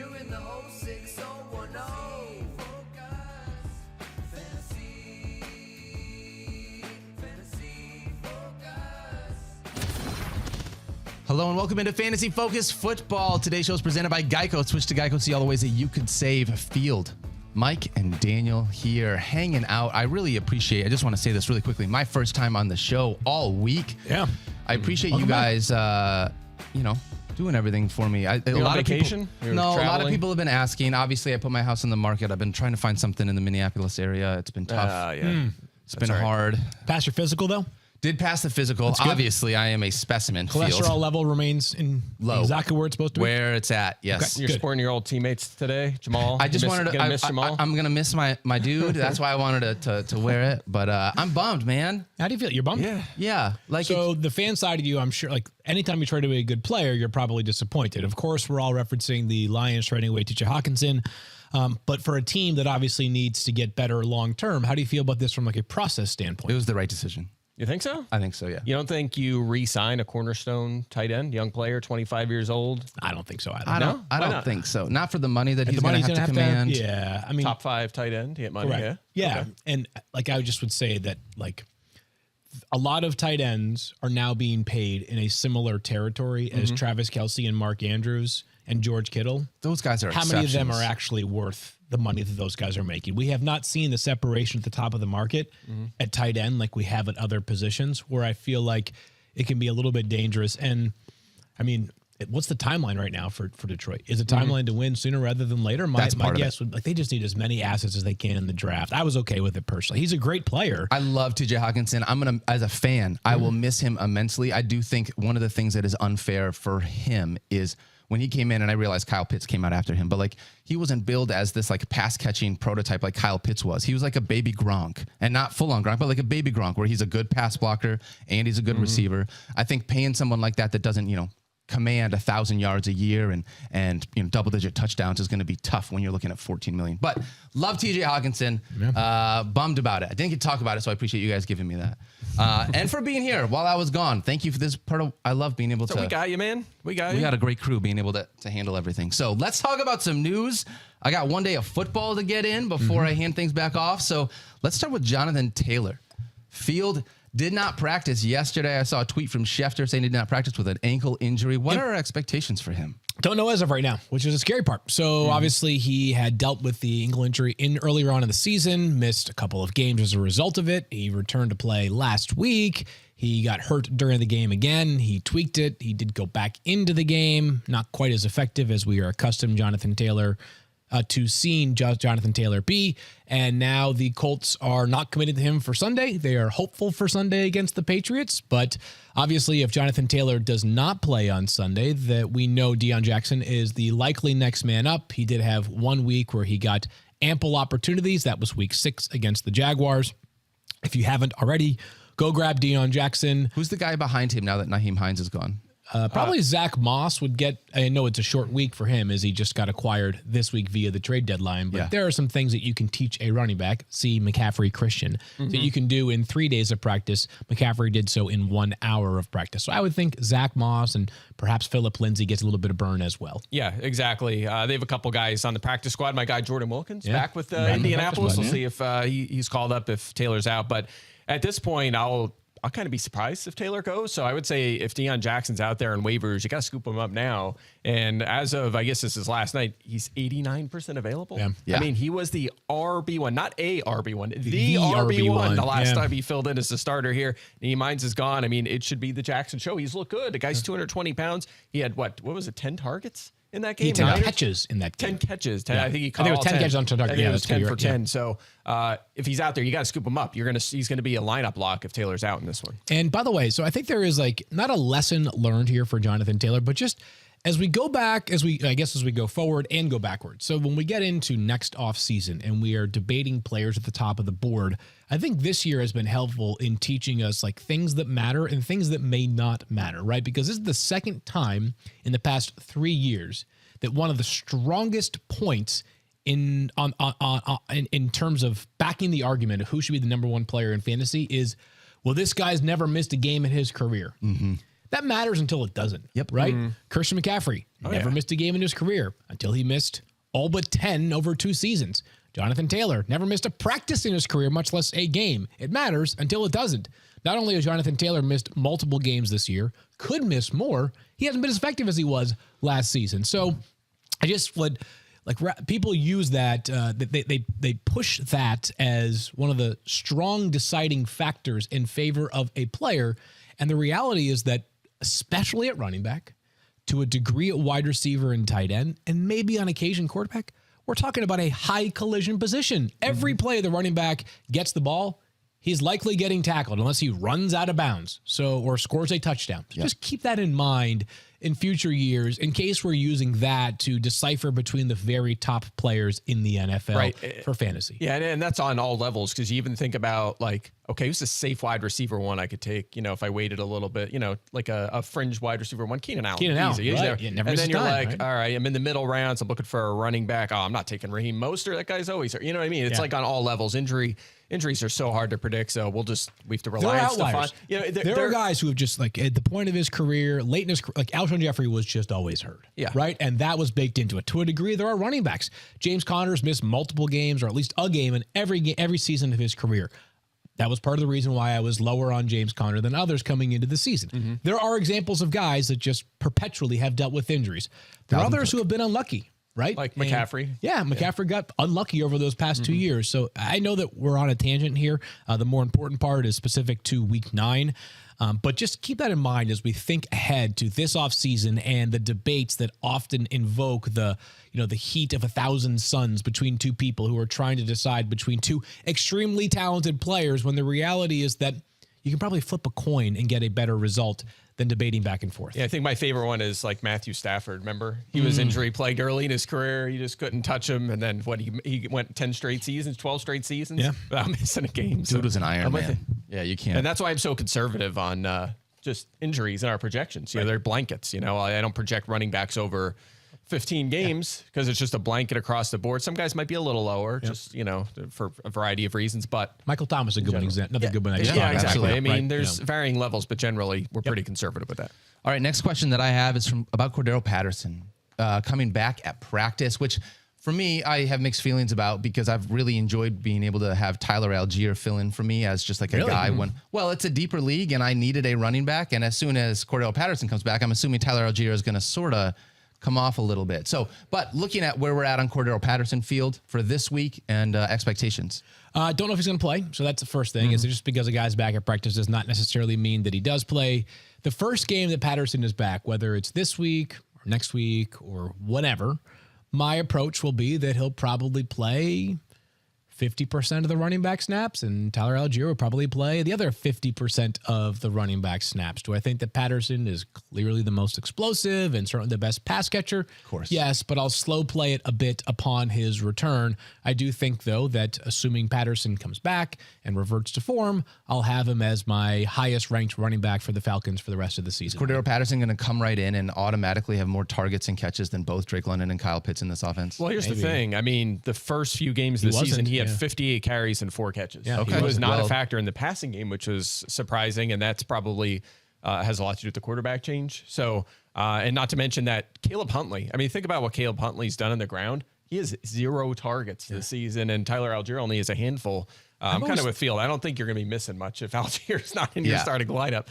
Doing the 06010. Focus. Fantasy Focus. Hello and welcome into Fantasy Focus Football. Today's show is presented by Geico. Switch to Geico, see all the ways that you could save. Field, Mike, and Daniel here hanging out. I really appreciate, I just want to say this really quickly, my first time on the show all week. Yeah. I appreciate you guys, doing everything for me. A lot of people have been asking. Obviously, I put my house on the market. I've been trying to find something in the Minneapolis area. It's been tough. It's been hard. Pass your physical, though? Did pass the physical. Obviously, I am a specimen. Cholesterol level remains in low. Exactly where it's supposed to be? Where it's at, yes. Okay. You're supporting your old teammates today, Jamal. I just wanted to. Miss Jamal? I'm going to miss my dude. That's why I wanted to wear it. But I'm bummed, man. How do you feel? You're bummed? Yeah. Like so the fan side of you, I'm sure, like anytime you trade away a good player, you're probably disappointed. Of course, we're all referencing the Lions trading away TJ Hawkinson. But for a team that obviously needs to get better long term, how do you feel about this from like a process standpoint? It was the right decision. You think so? I think so, yeah. You don't think you re-sign a cornerstone tight end, young player, 25 years old? I don't think so. I don't think so. Not for the money that he's going to have to command. Yeah, I mean, top 5 tight end, to get money. Right. Yeah. Okay. And like I just would say that like a lot of tight ends are now being paid in a similar territory as Travis Kelce and Mark Andrews and George Kittle. Those guys are How many of them are actually worth the money that those guys are making? We have not seen the separation at the top of the market at tight end like we have at other positions, where I feel like it can be a little bit dangerous. And I mean, what's the timeline right now for Detroit? Is a timeline to win sooner rather than later? My guess would, like, they just need as many assets as they can in the draft. I was okay with it personally. He's a great player. I love TJ Hawkinson. As a fan, I will miss him immensely. I do think one of the things that is unfair for him is when he came in, and I realized Kyle Pitts came out after him, but like he wasn't billed as this like pass catching prototype like Kyle Pitts was. He was like a baby Gronk, and not full on Gronk, but like a baby Gronk, where he's a good pass blocker and he's a good receiver. I think paying someone like that doesn't, command 1,000 yards a year and double-digit touchdowns is going to be tough when you're looking at $14 million. But love TJ Hawkinson. Bummed about it. I didn't get to talk about it, so I appreciate you guys giving me that. And for being here while I was gone. Thank you for this part. I love being able to. We got you, man. We got a great crew being able to handle everything. So let's talk about some news. I got one day of football to get in before I hand things back off. So let's start with Jonathan Taylor. Field did not practice yesterday. I saw a tweet from Schefter saying he did not practice with an ankle injury. What are our expectations for him? Don't know as of right now, which is a scary part. So obviously he had dealt with the ankle injury earlier on in the season, missed a couple of games as a result of it. He returned to play last week. He got hurt during the game again. He tweaked it. He did go back into the game. Not quite as effective as we are accustomed Jonathan Taylor be. And now the Colts are not committed to him for Sunday. They are hopeful for Sunday against the Patriots. But obviously, if Jonathan Taylor does not play on Sunday, that we know Deion Jackson is the likely next man up. He did have 1 week where he got ample opportunities. That was week 6 against the Jaguars. If you haven't already, go grab Deion Jackson. Who's the guy behind him now that Nyheim Hines is gone? Probably Zach Moss would get. I know it's a short week for him as he just got acquired this week via the trade deadline. But there are some things that you can teach a running back, see McCaffrey Christian, that you can do in 3 days of practice. McCaffrey did so in 1 hour of practice. So I would think Zach Moss and perhaps Phillip Lindsay gets a little bit of burn as well. Yeah, exactly. They have a couple guys on the practice squad. My guy Jordan Wilkins back with Indianapolis. We'll see if he's called up if Taylor's out. But at this point, I'll kind of be surprised if Taylor goes. So I would say if Deion Jackson's out there in waivers, you got to scoop him up now. And as of, I guess this is last night, he's 89% available. Yeah. I mean, he was the RB1, not a RB1, the RB1 the last time he filled in as a starter here. And Mines is gone. I mean, it should be the Jackson show. He's looked good. The guy's 220 pounds. He had what was it, 10 targets in that game? He had 10 catches in that game. 10 catches. 10, yeah. I think he caught it was 10 catches on target. Yeah, it was 10 for 10. So if he's out there, you got to scoop him up. He's going to be a lineup lock if Taylor's out in this one. And by the way, so I think there is like not a lesson learned here for Jonathan Taylor, but just as we go back, as we go forward and go backwards. So when we get into next off season and we are debating players at the top of the board, I think this year has been helpful in teaching us like things that matter and things that may not matter, right? Because this is the second time in the past 3 years that one of the strongest points in terms of backing the argument of who should be the number one player in fantasy is, well, this guy's never missed a game in his career. That matters until it doesn't. Yep. Right? Christian McCaffrey never missed a game in his career until he missed all but 10 over 2 seasons. Jonathan Taylor never missed a practice in his career, much less a game. It matters until it doesn't. Not only has Jonathan Taylor missed multiple games this year, could miss more, he hasn't been as effective as he was last season. So I just would people use that they push that as one of the strong deciding factors in favor of a player. And the reality is that, especially at running back, to a degree at wide receiver and tight end, and maybe on occasion quarterback, we're talking about a high collision position. Every play the running back gets the ball, he's likely getting tackled unless he runs out of bounds or scores a touchdown. So just keep that in mind in future years in case we're using that to decipher between the very top players in the NFL for fantasy. Yeah, and that's on all levels, because you even think about okay, who's a safe wide receiver one I could take, if I waited a little bit, like a fringe wide receiver one, Keenan Allen. Easy, right? And then you're all right, I'm in the middle rounds, I'm looking for a running back. Oh, I'm not taking Raheem Mostert. That guy's always, you know what I mean? It's like on all levels. Injuries are so hard to predict, so we have to rely on stuff on. There are guys who have just at the point of his career, late in his Alshon Jeffrey was just always hurt. Yeah. Right? And that was baked into it. To a degree, there are running backs. James Conner's missed multiple games, or at least a game in every season of his career. That was part of the reason why I was lower on James Conner than others coming into the season. There are examples of guys that just perpetually have dealt with injuries. There are others who have been unlucky. Right? Like McCaffrey. McCaffrey got unlucky over those past 2 years. So I know that we're on a tangent here. The more important part is specific to week 9. But just keep that in mind as we think ahead to this offseason and the debates that often invoke the heat of 1,000 suns between two people who are trying to decide between two extremely talented players, when the reality is that you can probably flip a coin and get a better result than debating back and forth. Yeah, I think my favorite one is Matthew Stafford. Remember, he was injury plagued early in his career. You just couldn't touch him, and then he went 10 straight seasons, 12 straight seasons without missing a game. Dude was an Iron Man. Yeah, you can't. And that's why I'm so conservative on just injuries in our projections. They're blankets. I don't project running backs over 15 games because it's just a blanket across the board. Some guys might be a little lower, just for a variety of reasons. But Michael Thomas is a good one. Another good one. Yeah, exactly. I mean, there's varying levels, but generally we're pretty conservative with that. All right, next question that I have is about Cordarrelle Patterson coming back at practice, which for me I have mixed feelings about, because I've really enjoyed being able to have Tyler Algier fill in for me as just a guy it's a deeper league and I needed a running back, and as soon as Cordarrelle Patterson comes back, I'm assuming Tyler Algier is going to sort of come off a little bit. So, but looking at where we're at on Cordarrelle Patterson field for this week and expectations. Don't know if he's going to play. So that's the first thing. Is just because a guy's back at practice does not necessarily mean that he does play. The first game that Patterson is back, whether it's this week or next week or whatever, my approach will be that he'll probably play 50% of the running back snaps, and Tyler Algier will probably play the other 50% of the running back snaps. Do I think that Patterson is clearly the most explosive and certainly the best pass catcher? Of course. Yes, but I'll slow play it a bit upon his return. I do think, though, that assuming Patterson comes back and reverts to form, I'll have him as my highest ranked running back for the Falcons for the rest of the season. Is Cordarrelle Patterson going to come right in and automatically have more targets and catches than both Drake London and Kyle Pitts in this offense? Well, here's the thing. I mean, the first few games of the season, he had 58 carries and 4 catches. Yeah, he was not a factor in the passing game, which was surprising, and that's probably has a lot to do with the quarterback change. So, and not to mention that Caleb Huntley. I mean, think about what Caleb Huntley's done on the ground. He has 0 targets this season, and Tyler Algier only has a handful. I'm kind of with Field. I don't think you're going to be missing much if Algier's not in your starting lineup.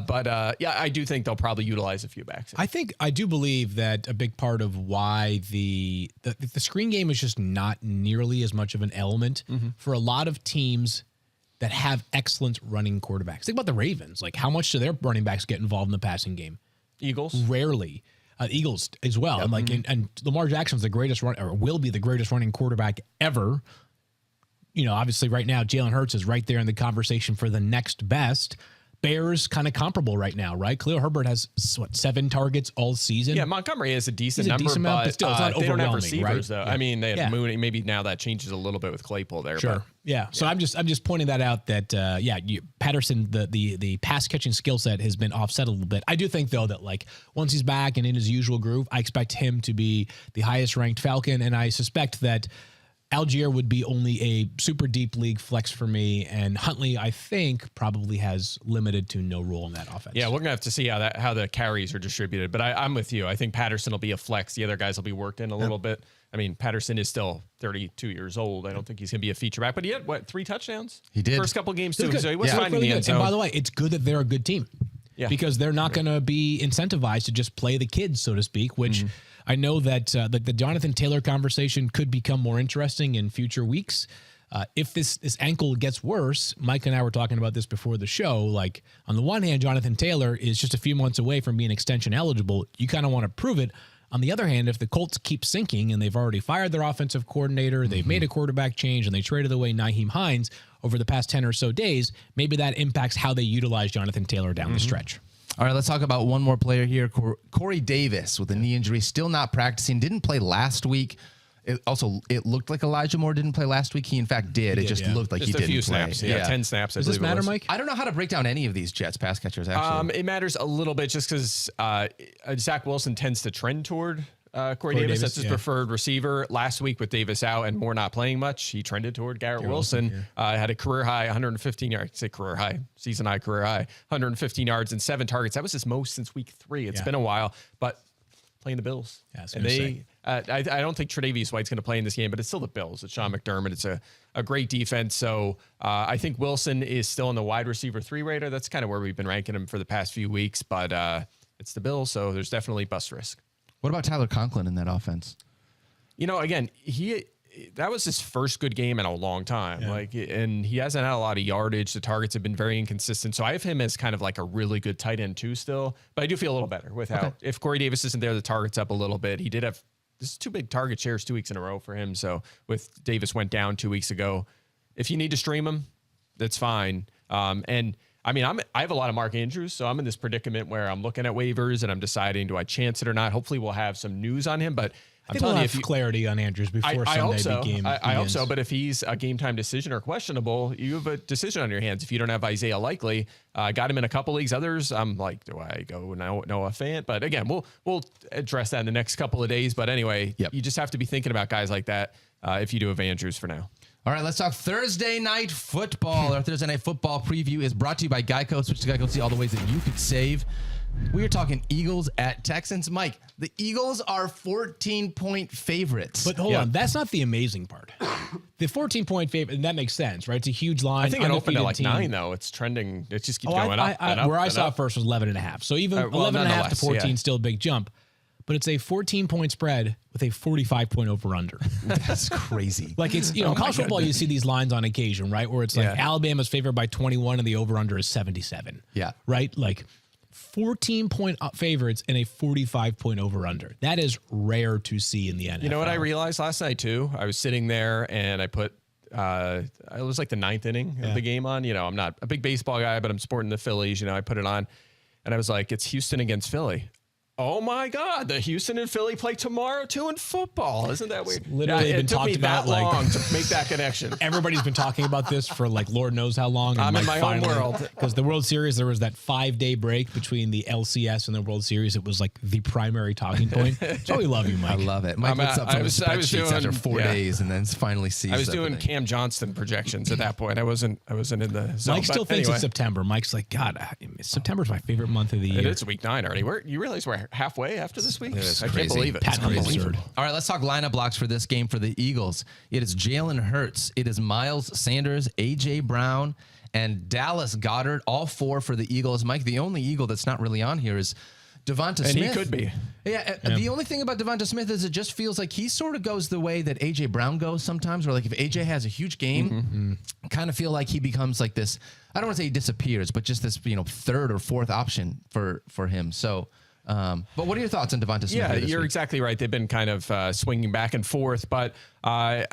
But I do think they'll probably utilize a few backs. I do believe that a big part of why the screen game is just not nearly as much of an element for a lot of teams that have excellent running quarterbacks. Think about the Ravens. Like, how much do their running backs get involved in the passing game? Eagles? Rarely. Eagles as well. Yep. And Lamar Jackson's the greatest or will be the greatest running quarterback ever. Obviously right now, Jalen Hurts is right there in the conversation for the next best. Bears kind of comparable right now, right? Khalil Herbert has 7 targets all season. Yeah, Montgomery is a decent number, amount, but still, it's not they don't have overwhelming, receivers, right? though. I mean, they have Mooney. Maybe now that changes a little bit with Claypool there. Sure. But, yeah. So I'm just pointing that out that Patterson, the pass catching skill set has been offset a little bit. I do think though that once he's back and in his usual groove, I expect him to be the highest ranked Falcon, and I suspect that Algier would be only a super deep league flex for me, and Huntley, I think, probably has limited to no role in that offense. Yeah, we're gonna have to see how the carries are distributed. But I'm with you. I think Patterson will be a flex. The other guys will be worked in a little bit. I mean, Patterson is still 32 years old. I don't think he's gonna be a feature back. But he had 3 touchdowns? He did. First couple games too. Good. So he was Yeah. finding Really the end good. zone. And by the way, it's good that they're a good team. Yeah. Because they're not going to be incentivized to just play the kids, so to speak, which I know that the Jonathan Taylor conversation could become more interesting in future weeks. If this ankle gets worse, Mike and I were talking about this before the show. Like, on the one hand, Jonathan Taylor is just a few months away from being extension eligible. You kind of want to prove it. On the other hand, if the Colts keep sinking and they've already fired their offensive coordinator, they've made a quarterback change, and they traded away Nyheim Hines over the past 10 or so days, maybe that impacts how they utilize Jonathan Taylor down the stretch. All right, let's talk about one more player here. Corey Davis with a knee injury, still not practicing, didn't play last week. It looked like Elijah Moore didn't play last week. He, in fact, did. It just looked like Just he a didn't few play. snaps. Yeah, 10 snaps. Does this matter, Mike? I don't know how to break down any of these Jets pass catchers, actually. It matters a little bit just because Zach Wilson tends to trend toward Corey Davis. That's his preferred receiver. Last week with Davis out and Moore not playing much, he trended toward Garrett Wilson. Had a career high 115 yards. Say career high, season high, career high, 115 yards and 7 targets. That was his most since week 3. It's been a while, but playing the Bills. Yeah, I was and gonna they, I don't think Tre'Davious White's going to play in this game, but it's still the Bills. It's Sean McDermott. It's a great defense. So I think Wilson is still in the wide receiver 3 radar. That's kind of where we've been ranking him for the past few weeks, but it's the Bills, so there's definitely bust risk. What about Tyler Conklin in that offense? You know, again, that was his first good game in a long time. And he hasn't had a lot of yardage. The targets have been very inconsistent. So I have him as kind of like a really good tight end too still. But I do feel a little better with how if Corey Davis isn't there, the target's up a little bit. He did have this is 2 big target shares 2 weeks in a row for him. So with Davis went down 2 weeks ago. If you need to stream him, that's fine. And I mean, I have a lot of Mark Andrews, so I'm in this predicament where I'm looking at waivers and I'm deciding, do I chance it or not? Hopefully we'll have some news on him, but I think we'll have clarity on Andrews before Sunday begins. I hope so, but if he's a game time decision or questionable, you have a decision on your hands. If you don't have Isaiah Likely, got him in a couple leagues. Others, I'm like, do I go Noah Fant? But again, we'll address that in the next couple of days. But anyway, you just have to be thinking about guys like that if you do have Andrews for now. All right, let's talk Thursday night football. Our Thursday night football preview is brought to you by Geico. Switch to Geico, see all the ways that you could save. We are talking Eagles at Texans. Mike, the Eagles are 14-point favorites. But hold on, that's not the amazing part. The 14-point favorite, and that makes sense, right? It's a huge line. I think it opened at like team. 9, though. It's trending. It just keeps going up. Where I saw it first was 11.5. So even 11.5 to 14, still a big jump. But it's a 14-point spread with a 45-point over-under. That's crazy. Like it's, in college football, you see these lines on occasion, right? Where it's like Alabama's favored by 21 and the over-under is 77. Yeah. Right? Like 14-point favorites and a 45-point over-under. That is rare to see in the NFL. You know what I realized last night, too? I was sitting there and I put, it was like the 9th inning of the game on. I'm not a big baseball guy, but I'm supporting the Phillies. I put it on and I was like, it's Houston against Philly. Oh my God! The Houston and Philly play tomorrow too in football. Isn't that weird? Literally been talked about that long to make that connection. Everybody's been talking about this for like Lord knows how long. I'm in my own world because the World Series there was that 5-day break between the LCS and the World Series. It was like the primary talking point. So we love you, Mike. I love it. Mike looks up from his spreadsheets after 4 days and then finally sees. I was doing everything. Cam Johnston projections at that point. I wasn't in the zone. Mike still thinks it's September. Mike's like, God, September's my favorite month of the year. It's week 9 already. You realize we're halfway after this week? It's I can't crazy. believe it. Pat It's Huntley's unbelievable. third. All right, let's talk lineup blocks for this game for the Eagles. It is Jalen Hurts, it is Miles Sanders, A.J. Brown, and Dallas Goedert, all 4 for the Eagles. Mike, the only Eagle that's not really on here is Devonta Smith. And he could be. Yeah, the only thing about Devonta Smith is it just feels like he sort of goes the way that A.J. Brown goes sometimes, where like if A.J. has a huge game, kind of feel like he becomes like this, I don't want to say he disappears, but just this, 3rd or 4th option for him. So, but what are your thoughts on Devonta Smith? Yeah, you're exactly right. They've been kind of swinging back and forth, but I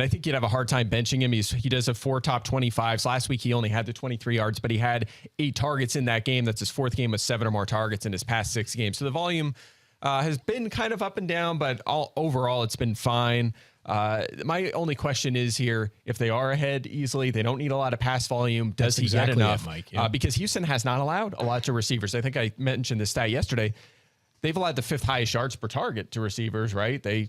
think you'd have a hard time benching him. He does have 4 top 25s. Last week he only had the 23 yards, but he had 8 targets in that game. That's his 4th game with 7 or more targets in his past 6 games. So the volume has been kind of up and down, but overall it's been fine. My only question is here, if they are ahead easily, they don't need a lot of pass volume. Does he get enough? Mike. Yeah. Because Houston has not allowed a lot to receivers. I think I mentioned this stat yesterday. they've allowed the 5th highest yards per target to receivers, right? They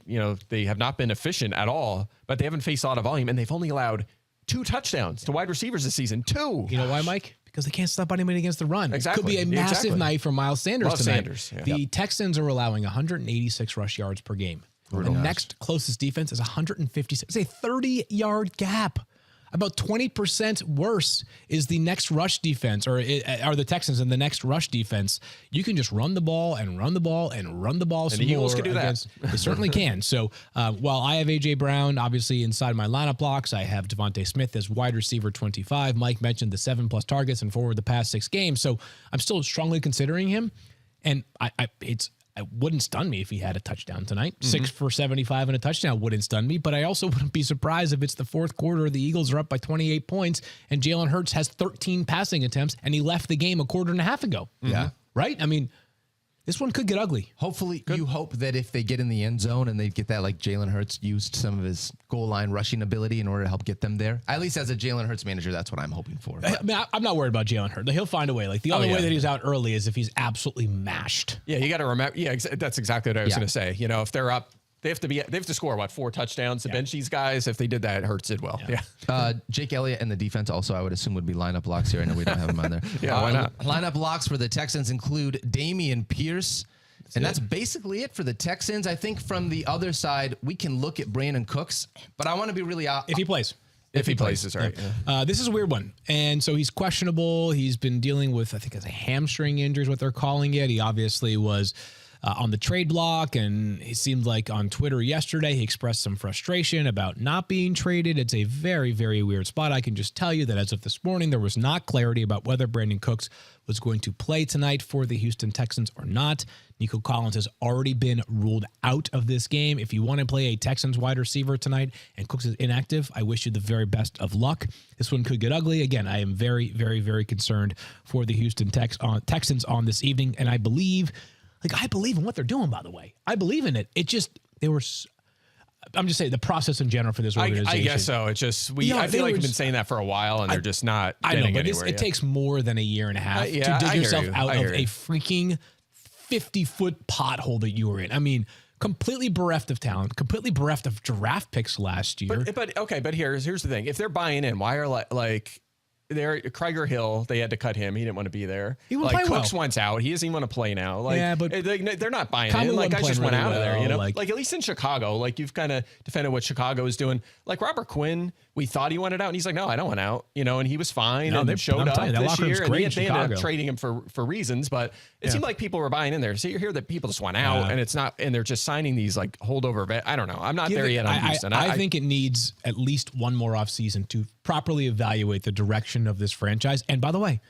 have not been efficient at all, but they haven't faced a lot of volume, and they've only allowed 2 touchdowns to wide receivers this season. 2. You know why, Mike? Because they can't stop anybody against the run. Exactly. It could be a massive night for Miles Sanders tonight. Sanders, yeah. The Texans are allowing 186 rush yards per game. The next closest defense is 156. It's a 30-yard gap. About 20% worse is the next rush defense, or are the Texans in the next rush defense. You can just run the ball and run the ball and run the ball. And the Eagles can do that. They certainly can. So while I have A.J. Brown, obviously, inside my lineup blocks, I have Devontae Smith as wide receiver 25. Mike mentioned the 7+ targets and forward the past 6 games. So I'm still strongly considering him. And it wouldn't stun me if he had a touchdown tonight. 6 for 75 and a touchdown wouldn't stun me, but I also wouldn't be surprised if it's the 4th quarter, the Eagles are up by 28 points, and Jalen Hurts has 13 passing attempts, and he left the game a quarter and a half ago. Yeah. Right? I mean, this one could get ugly. Hopefully, you hope that if they get in the end zone and they get that, like Jalen Hurts used some of his goal line rushing ability in order to help get them there. At least as a Jalen Hurts manager, that's what I'm hoping for. I mean, I'm not worried about Jalen Hurts. He'll find a way. Like the only way that he's out early is if he's absolutely mashed. Yeah, you got to remember. Yeah, that's exactly what I was going to say. You know, if they're up, they have to score 4 touchdowns to bench these guys. If they did that, Hurts did well. Yeah. Jake Elliott and the defense also, I would assume, would be lineup locks here. I know we don't have him on there. Yeah, why not? Lineup locks for the Texans include Dameon Pierce. And that's basically it for the Texans. I think from the other side, we can look at Brandon Cooks, but I want to be really if he plays. If he plays, is right. Yeah. This is a weird one. And so he's questionable. He's been dealing with, I think it's a hamstring injury is what they're calling it. He obviously was on the trade block, and it seemed like on Twitter yesterday he expressed some frustration about not being traded. It's a very, very weird spot. I can just tell you that as of this morning, there was not clarity about whether Brandon Cooks was going to play tonight for the Houston Texans or not. Nico Collins has already been ruled out of this game. If you want to play a Texans wide receiver tonight and Cooks is inactive, I wish you the very best of luck. This one could get ugly. Again, I am very, very, very concerned for the Houston Texans on this evening, and I believe in what they're doing, by the way. I believe in it. I'm just saying the process in general for this organization. I guess so. It's just, I feel like we've been saying that for a while, and they're just not getting anywhere. It takes more than a year and a half to dig yourself out of a freaking 50-foot pothole that you were in. I mean, completely bereft of talent, completely bereft of draft picks last year. But here's the thing. If they're buying in, why are like Krieger Hill, they had to cut him. He didn't want to be there. He wouldn't play Cooks wants out. He doesn't even want to play now. But they're not buying in. Like, guys just went out of there, you know? Like at least in Chicago, like you've kind of defended what Chicago is doing. Like Robert Quinn, we thought he wanted out, and he's like, no, I don't want out, you know, and he was fine and showed up this year. And they ended up trading him for reasons, but it seemed like people were buying in there. So you hear that people just want out, and it's not, and they're just signing these like holdover. I don't know. I'm not there yet on Houston. I think it needs at least one more offseason to properly evaluate the direction of this franchise. And by the way,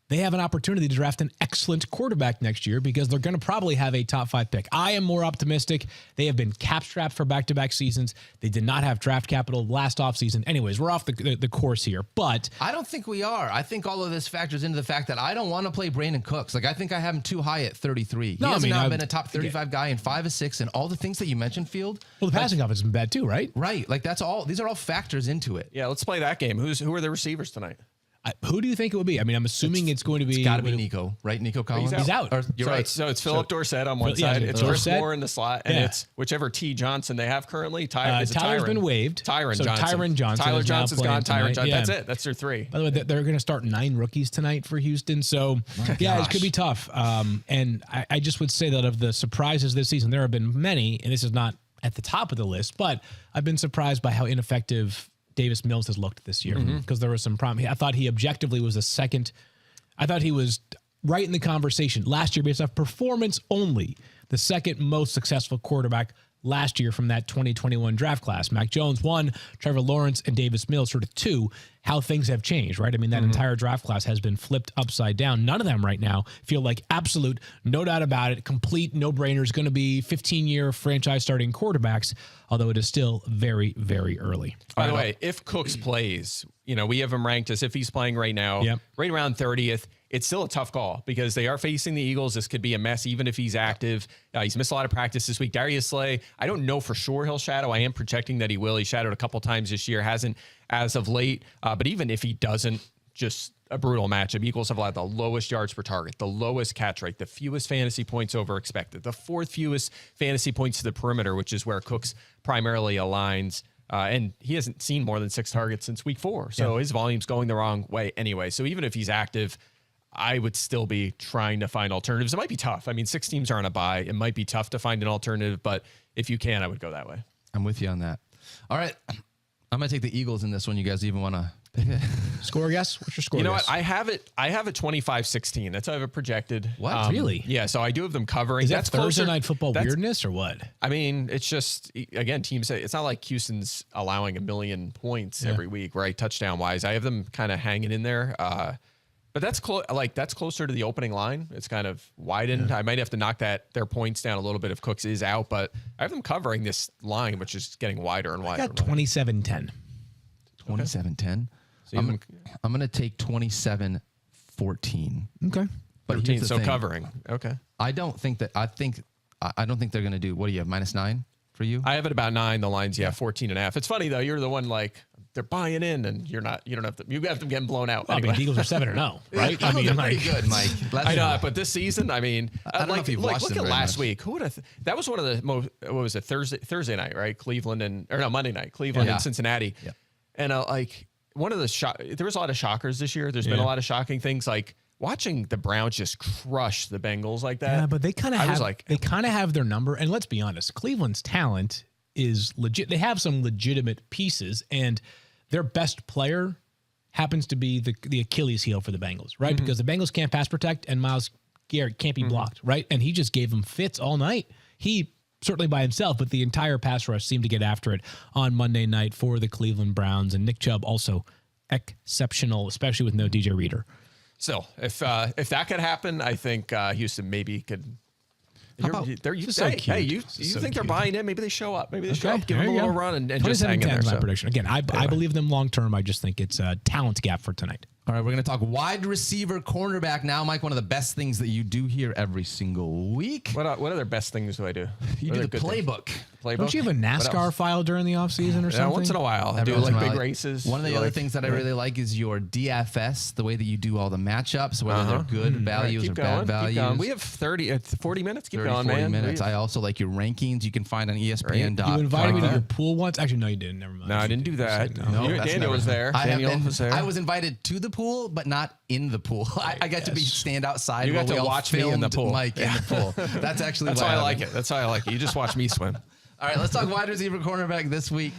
they have an opportunity to draft an excellent quarterback next year because they're going to probably have a top 5 pick. I am more optimistic. They have been cap strapped for back-to-back seasons. They did not have draft capital last offseason. Anyways, we're off the course here, but I don't think we are. I think all of this factors into the fact that I don't want to play Brandon Cooks. Like, I think I have him too high at 33. He has not been a top 35 guy in 5 or 6, and all the things that you mentioned, Field. Well, the passing offense has been bad too, right? Right. Like, that's all. These are all factors into it. Yeah, let's play that game. Who are the receivers tonight? Who do you think it would be? I mean, I'm assuming it's going to be. It's got to be Nico, right? Nico Collins. He's out. You're right. So it's Philip Dorsett on one side. It's Chris Moore in the slot, and it's whichever T. Johnson they have currently. Tyler's been waived. Tyler Johnson. Tyler Johnson's gone. Tyron Johnson. That's it. That's their 3. By the way, they're going to start 9 rookies tonight for Houston. So, it could be tough. And I just would say that of the surprises this season, there have been many, and this is not at the top of the list, but I've been surprised by how ineffective Davis Mills has looked this year because there was some problem. I thought he objectively was I thought he was right in the conversation last year based off performance only, the second most successful quarterback last year from that 2021 draft class. Mac Jones 1, Trevor Lawrence and Davis Mills sort of 2. How things have changed, right? I mean, that entire draft class has been flipped upside down. None of them right now feel like absolute, no doubt about it, complete no-brainers, going to be 15-year franchise starting quarterbacks, although it is still very, very early. By the way, if Cooks plays, you know, we have him ranked as if he's playing right now, right around 30th. It's still a tough call because they are facing the Eagles. This could be a mess even if he's active. He's missed a lot of practice this week. Darius Slay, I don't know for sure he'll shadow. I am projecting that he will. He shadowed a couple times this year, hasn't as of late. But even if he doesn't, just a brutal matchup. Eagles have allowed the lowest yards per target, the lowest catch rate, the fewest fantasy points over expected, the fourth fewest fantasy points to the perimeter, which is where Cooks primarily aligns. And he hasn't seen more than 6 targets since week 4. So his volume's going the wrong way anyway. So even if he's active, I would still be trying to find alternatives. It might be tough. I mean, 6 teams are on a bye. It might be tough to find an alternative, but if you can, I would go that way. I'm with you on that. All right. I'm going to take the Eagles in this one. You guys even want to pick it? Score guess? What's your score? You know guess? what? I have it 25-16. That's how I have it projected. What? Really? Yeah. So I do have them covering. Is that That's Thursday closer, night football that's- weirdness or what? I mean, it's just, again, teams say it's not like Houston's allowing 1 million points every week, right? Touchdown wise. I have them kind of hanging in there. But that's that's closer to the opening line. It's kind of widened. I might have to knock their points down a little bit if Cooks is out, but I have them covering this line, which is getting wider and wider. I got 27-10. 27-10. So I'm going to take 27-14. Okay. But 13, here's the so thing. covering. Okay. I don't think they're going to do. What do you have? -9 for you? I have it about 9. The line's 14.5. It's funny though. You're the one they're buying in, and you're not. You don't have to. You have them getting blown out. Well, anyway. I mean, the Eagles are 7-0, right? I mean, they're like, pretty good, Mike. I know, but this season, I mean, I don't know if you've watched look them at very last much. week. Who would have? That was one of the most. What was it? Thursday night, right? Monday night. Cleveland and Cincinnati. Yeah. And one of the there was a lot of shockers this year. There's been a lot of shocking things, like watching the Browns just crush the Bengals like that. yeah, but they kind of I was have like, they kind of have their number. And let's be honest, Cleveland's talent is legit. They have some legitimate pieces, and their best player happens to be the Achilles heel for the Bengals, right? Because the Bengals can't pass protect, and Myles Garrett can't be blocked, right? And he just gave them fits all night. He certainly by himself, but the entire pass rush seemed to get after it on Monday night for the Cleveland Browns. And Nick Chubb also exceptional, especially with no DJ Reader. So if that could happen, I think Houston maybe could. You think they're buying in? Maybe they show up. Maybe they show up, give them a little run, and just hang in there. is my So. prediction. Again, I believe them long term. I just think it's a talent gap for tonight. All right, we're going to talk wide receiver, cornerback now. Mike, one of the best things that you do here every single week. What other best things do I do? You do the playbook. Don't you have a NASCAR file during the offseason or something? Yeah, once in a while. I do Every once in a big while. races. One of the other things that I really like is your DFS, the way that you do all the matchups, whether they're good values keep or going, bad keep going. values. We have 40 minutes. Keep 30, going, 40 man. minutes. I also like your rankings. You can find on ESPN. You invited me to your pool once. Actually, no, you didn't. Never mind. No, I didn't do that. No, that's Daniel never- was there. I have Daniel been- was there. I was invited to the pool, but not in the pool. I got to be stand outside. You while got to we all watch me in the filmed pool. Mike in the pool. That's actually That's what how I happened. like it. That's how I like it. You just watch me swim. All right, let's talk wide receiver cornerback this week.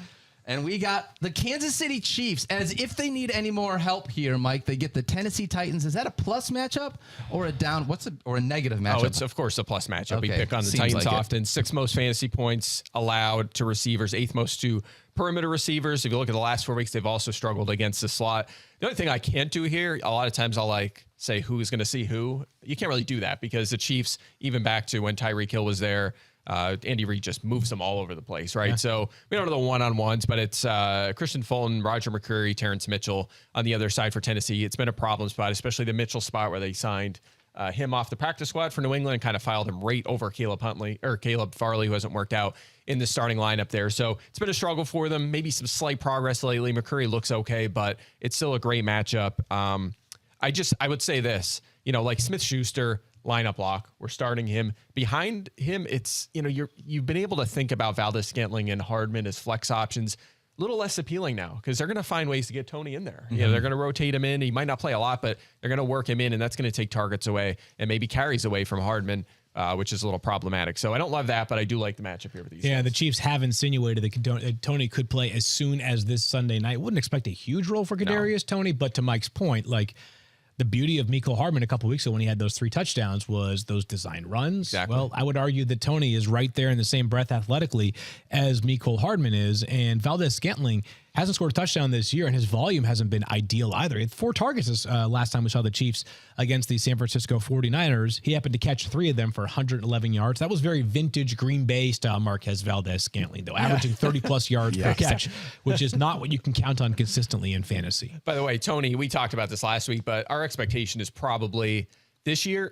And we got the Kansas City Chiefs. As if they need any more help here, Mike, they get the Tennessee Titans. Is that a plus matchup or a down? Or a negative matchup? Oh, it's of course a plus matchup. We Okay, pick on the seems Titans like it. often. 6th most fantasy points allowed to receivers, 8th most to perimeter receivers. If you look at the last 4 weeks, they've also struggled against the slot. The only thing I can't do here, a lot of times I'll say who's going to see who. You can't really do that because the Chiefs, even back to when Tyreek Hill was there, Andy Reid just moves them all over the place, right? Yeah. So we don't know the one-on-ones, but it's Christian Fulton, Roger McCreary, Terrence Mitchell on the other side for Tennessee. It's been a problem spot, especially the Mitchell spot where they signed him off the practice squad for New England and kind of filed him right over Caleb Farley, who hasn't worked out in the starting lineup there. So it's been a struggle for them. Maybe some slight progress lately. McCurry looks okay, but it's still a great matchup. I would say this, like Smith-Schuster, lineup lock. We're starting him. Behind him, it's, you've been able to think about Valdez-Scantling and Hardman as flex options. A little less appealing now because they're going to find ways to get Tony in there. Mm-hmm. They're going to rotate him in. He might not play a lot, but they're going to work him in, and that's going to take targets away and maybe carries away from Hardman, which is a little problematic. So I don't love that, but I do like the matchup here with these guys. The Chiefs have insinuated that Tony could play as soon as this Sunday night. Wouldn't expect a huge role for Kadarius Toney, but to Mike's point, the beauty of Mecole Hardman a couple of weeks ago when he had those 3 touchdowns was those designed runs. Exactly. Well, I would argue that Toney is right there in the same breath athletically as Mecole Hardman is, and Valdez-Scantling hasn't scored a touchdown this year, and his volume hasn't been ideal either. He had 4 targets this last time we saw the Chiefs against the San Francisco 49ers. He happened to catch 3 of them for 111 yards. That was very vintage Green Bay style Marquez Valdez-Scantling, though, averaging 30-plus yards per catch, which is not what you can count on consistently in fantasy. By the way, Tony, we talked about this last week, but our expectation is probably this year,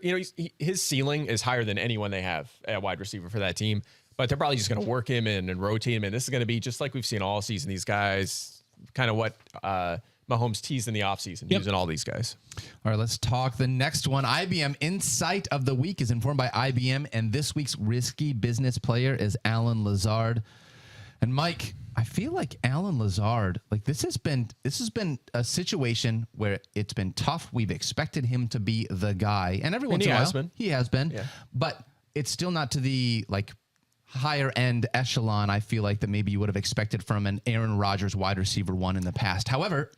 his ceiling is higher than anyone they have at wide receiver for that team. But they're probably just going to work him in and rotate him in. This is going to be just like we've seen all season. These guys, kind of what Mahomes teased in the offseason using all these guys. All right, let's talk the next one. IBM Insight of the Week is informed by IBM, and this week's risky business player is Alan Lazard. And Mike, I feel like Alan Lazard, like this has been a situation where it's been tough. We've expected him to be the guy, and every once in a while he has been, but it's still not to the like higher end echelon. I feel like that maybe you would have expected from an Aaron Rodgers wide receiver one in the past. However,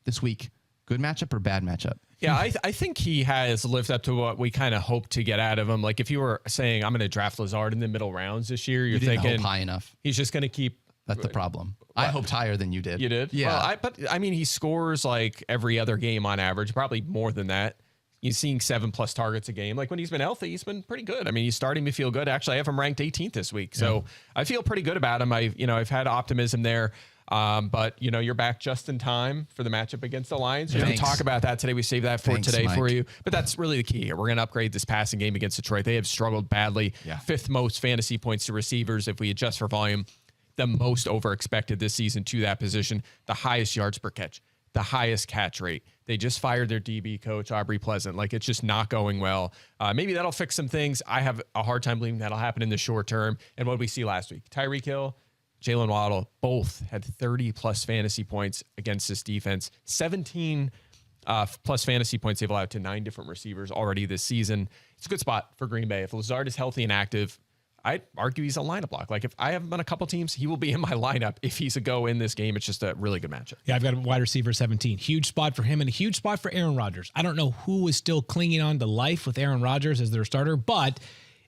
this week, good matchup or bad matchup? Yeah, I think he has lived up to what we kind of hoped to get out of him. Like if you were saying, I'm going to draft Lazard in the middle rounds this year, you're didn't thinking hope high enough. He's just going to keep. That's the problem. I hoped higher than you did. You did? Yeah. Well, but I mean, he scores like every other game on average, probably more than that. He's seeing 7+ targets a game. Like when he's been healthy, he's been pretty good. I mean, he's starting to feel good. Actually, I have him ranked 18th this week. So I feel pretty good about him. I've had optimism there. But you're back just in time for the matchup against the Lions. We're going to talk about that today. We saved that for today for you. But that's really the key here. We're going to upgrade this passing game against Detroit. They have struggled badly. 5th most fantasy points to receivers if we adjust for volume. The most over expected this season to that position. The highest yards per catch. The highest catch rate. They just fired their DB coach, Aubrey Pleasant. Like, it's just not going well. Maybe that'll fix some things. I have a hard time believing that'll happen in the short term. And what did we see last week? Tyreek Hill, Jalen Waddle, both had 30+ fantasy points against this defense. 17 plus fantasy points they've allowed to 9 different receivers already this season. It's a good spot for Green Bay. If Lazard is healthy and active, I'd argue he's a lineup block. Like if I have him on a couple teams, he will be in my lineup if he's a go in this game. It's just a really good matchup. Yeah, I've got a wide receiver 17. Huge spot for him and a huge spot for Aaron Rodgers. I don't know who is still clinging on to life with Aaron Rodgers as their starter, but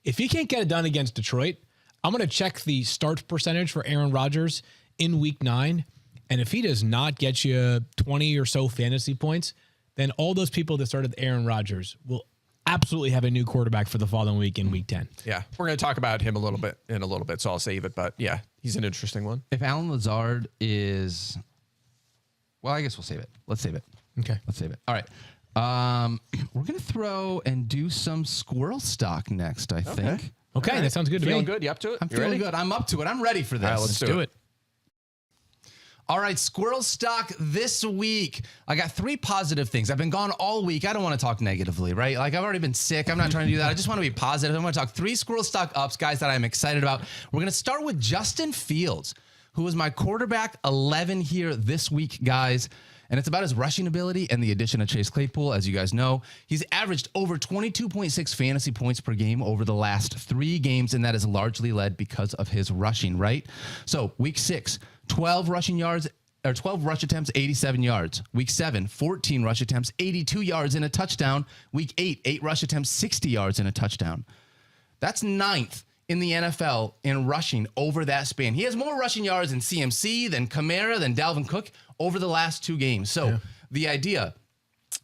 if he can't get it done against Detroit, I'm going to check the start percentage for Aaron Rodgers in week 9. And if he does not get you 20 or so fantasy points, then all those people that started Aaron Rodgers will absolutely have a new quarterback for the following week in week 10. Yeah. We're going to talk about him in a little bit, so I'll save it. But yeah, he's an interesting one. If Alan Lazard is, well, I guess we'll save it. Let's save it. Okay. Let's save it. All right. We're going to throw and do some squirrel stock next, I think. Okay, right. That sounds good to Feeling me. good? You up to it? I'm feeling good. I'm up to it. I'm ready for this. All right, let's do it. All right, squirrel stock this week. I got 3 positive things. I've been gone all week. I don't want to talk negatively, right? Like I've already been sick. I'm not trying to do that. I just want to be positive. I'm going to talk 3 squirrel stock ups, guys, that I'm excited about. We're going to start with Justin Fields, who is my quarterback 11 here this week, guys. And it's about his rushing ability and the addition of Chase Claypool. As you guys know, he's averaged over 22.6 fantasy points per game over the last 3 games, and that is largely led because of his rushing, right? So week 6, 12 rushing yards, or 12 rush attempts, 87 yards. Week 7, 14 rush attempts, 82 yards and a touchdown. Week 8, 8 rush attempts, 60 yards and a touchdown. That's 9th in the NFL in rushing over that span. He has more rushing yards than CMC, than Kamara, than Dalvin Cook over the last 2 games. So the idea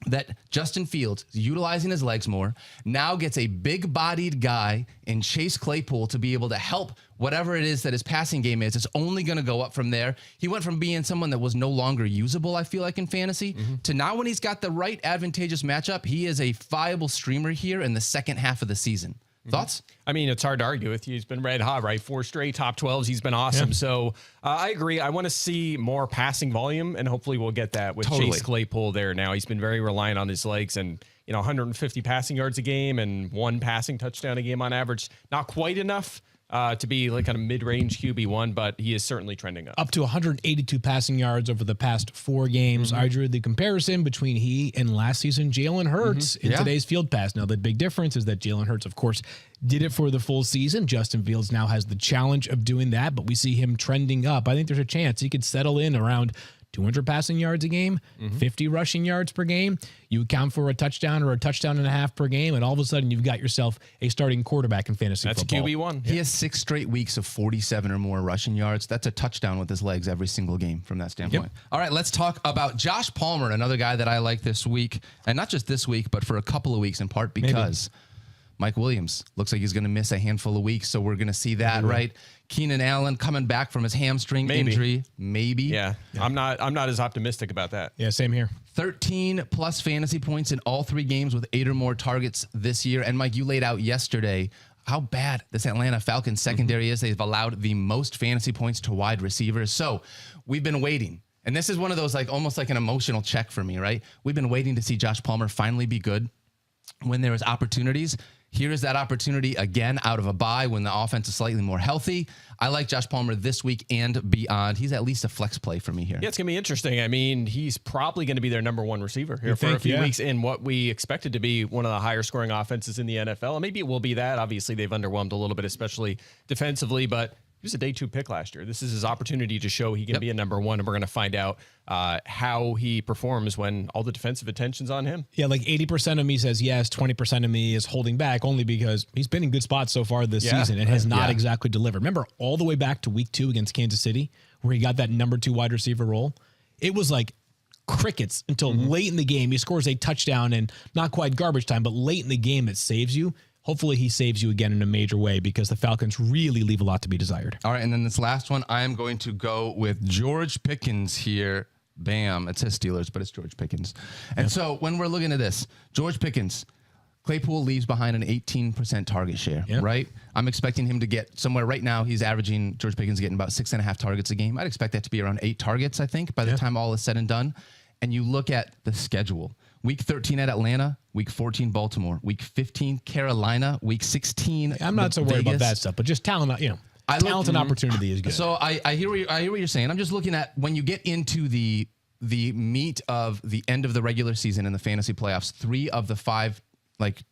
that Justin Fields, utilizing his legs more, now gets a big-bodied guy in Chase Claypool to be able to help whatever it is that his passing game is. It's only going to go up from there. He went from being someone that was no longer usable, I feel like, in fantasy, to now when he's got the right advantageous matchup, he is a viable streamer here in the second half of the season. Thoughts? I mean, it's hard to argue with you. He's been red hot, right? 4 straight top 12s. He's been awesome. Yeah. So I agree. I want to see more passing volume, and hopefully we'll get that with Chase Claypool there now. He's been very reliant on his legs, and 150 passing yards a game and 1 passing touchdown a game on average. Not quite enough to be like kind of mid-range QB1, but he is certainly trending up. Up to 182 passing yards over the past 4 games. I drew the comparison between he and last season Jalen Hurts in today's Field Pass. Now, the big difference is that Jalen Hurts, of course, did it for the full season. Justin Fields now has the challenge of doing that, but we see him trending up. I think there's a chance he could settle in around 200 passing yards a game, 50 rushing yards per game. You account for a touchdown or a touchdown and a half per game, and all of a sudden you've got yourself a starting quarterback in fantasy football. That's QB1. He has 6 straight weeks of 47 or more rushing yards. That's a touchdown with his legs every single game from that standpoint. All right, let's talk about Josh Palmer, another guy that I like this week, and not just this week, but for a couple of weeks in part because Mike Williams looks like he's going to miss a handful of weeks, so we're going to see that, right? Keenan Allen coming back from his hamstring injury, maybe. Yeah. I'm not as optimistic about that. Yeah, same here. 13 plus fantasy points in all 3 games with 8 or more targets this year. And Mike, you laid out yesterday how bad this Atlanta Falcons secondary is. They've allowed the most fantasy points to wide receivers. So we've been waiting. And this is one of those like almost like an emotional check for me, right? We've been waiting to see Josh Palmer finally be good when there is opportunities. Here is that opportunity again out of a bye when the offense is slightly more healthy. I like Josh Palmer this week and beyond. He's at least a flex play for me here. Yeah, it's going to be interesting. I mean, he's probably going to be their number one receiver here for a few weeks in what we expected to be one of the higher scoring offenses in the NFL. And maybe it will be that. Obviously, they've underwhelmed a little bit, especially defensively, but he was a day 2 pick last year. This is his opportunity to show he can be a number one, and we're going to find out how he performs when all the defensive attention's on him. Yeah, like 80% of me says yes, 20% of me is holding back only because he's been in good spots so far this season and has not exactly delivered. Remember all the way back to week 2 against Kansas City where he got that number 2 wide receiver role? It was like crickets until late in the game. He scores a touchdown and not quite garbage time, but late in the game it saves you. Hopefully he saves you again in a major way because the Falcons really leave a lot to be desired. All right, and then this last one, I am going to go with George Pickens here. Bam. It says Steelers, but it's George Pickens. And so when we're looking at this, George Pickens, Claypool leaves behind an 18% target share, right? I'm expecting him to get somewhere right now. He's averaging, George Pickens getting about 6.5 targets a game. I'd expect that to be around 8 targets, I think, by the time all is said and done. And you look at the schedule. Week 13 at Atlanta, week 14 Baltimore, week 15 Carolina, week 16. I'm not so worried about that stuff, but just talent, talent and opportunity is good. So I hear what you're saying. I'm just looking at when you get into the meat of the end of the regular season in the fantasy playoffs, 3 of the 5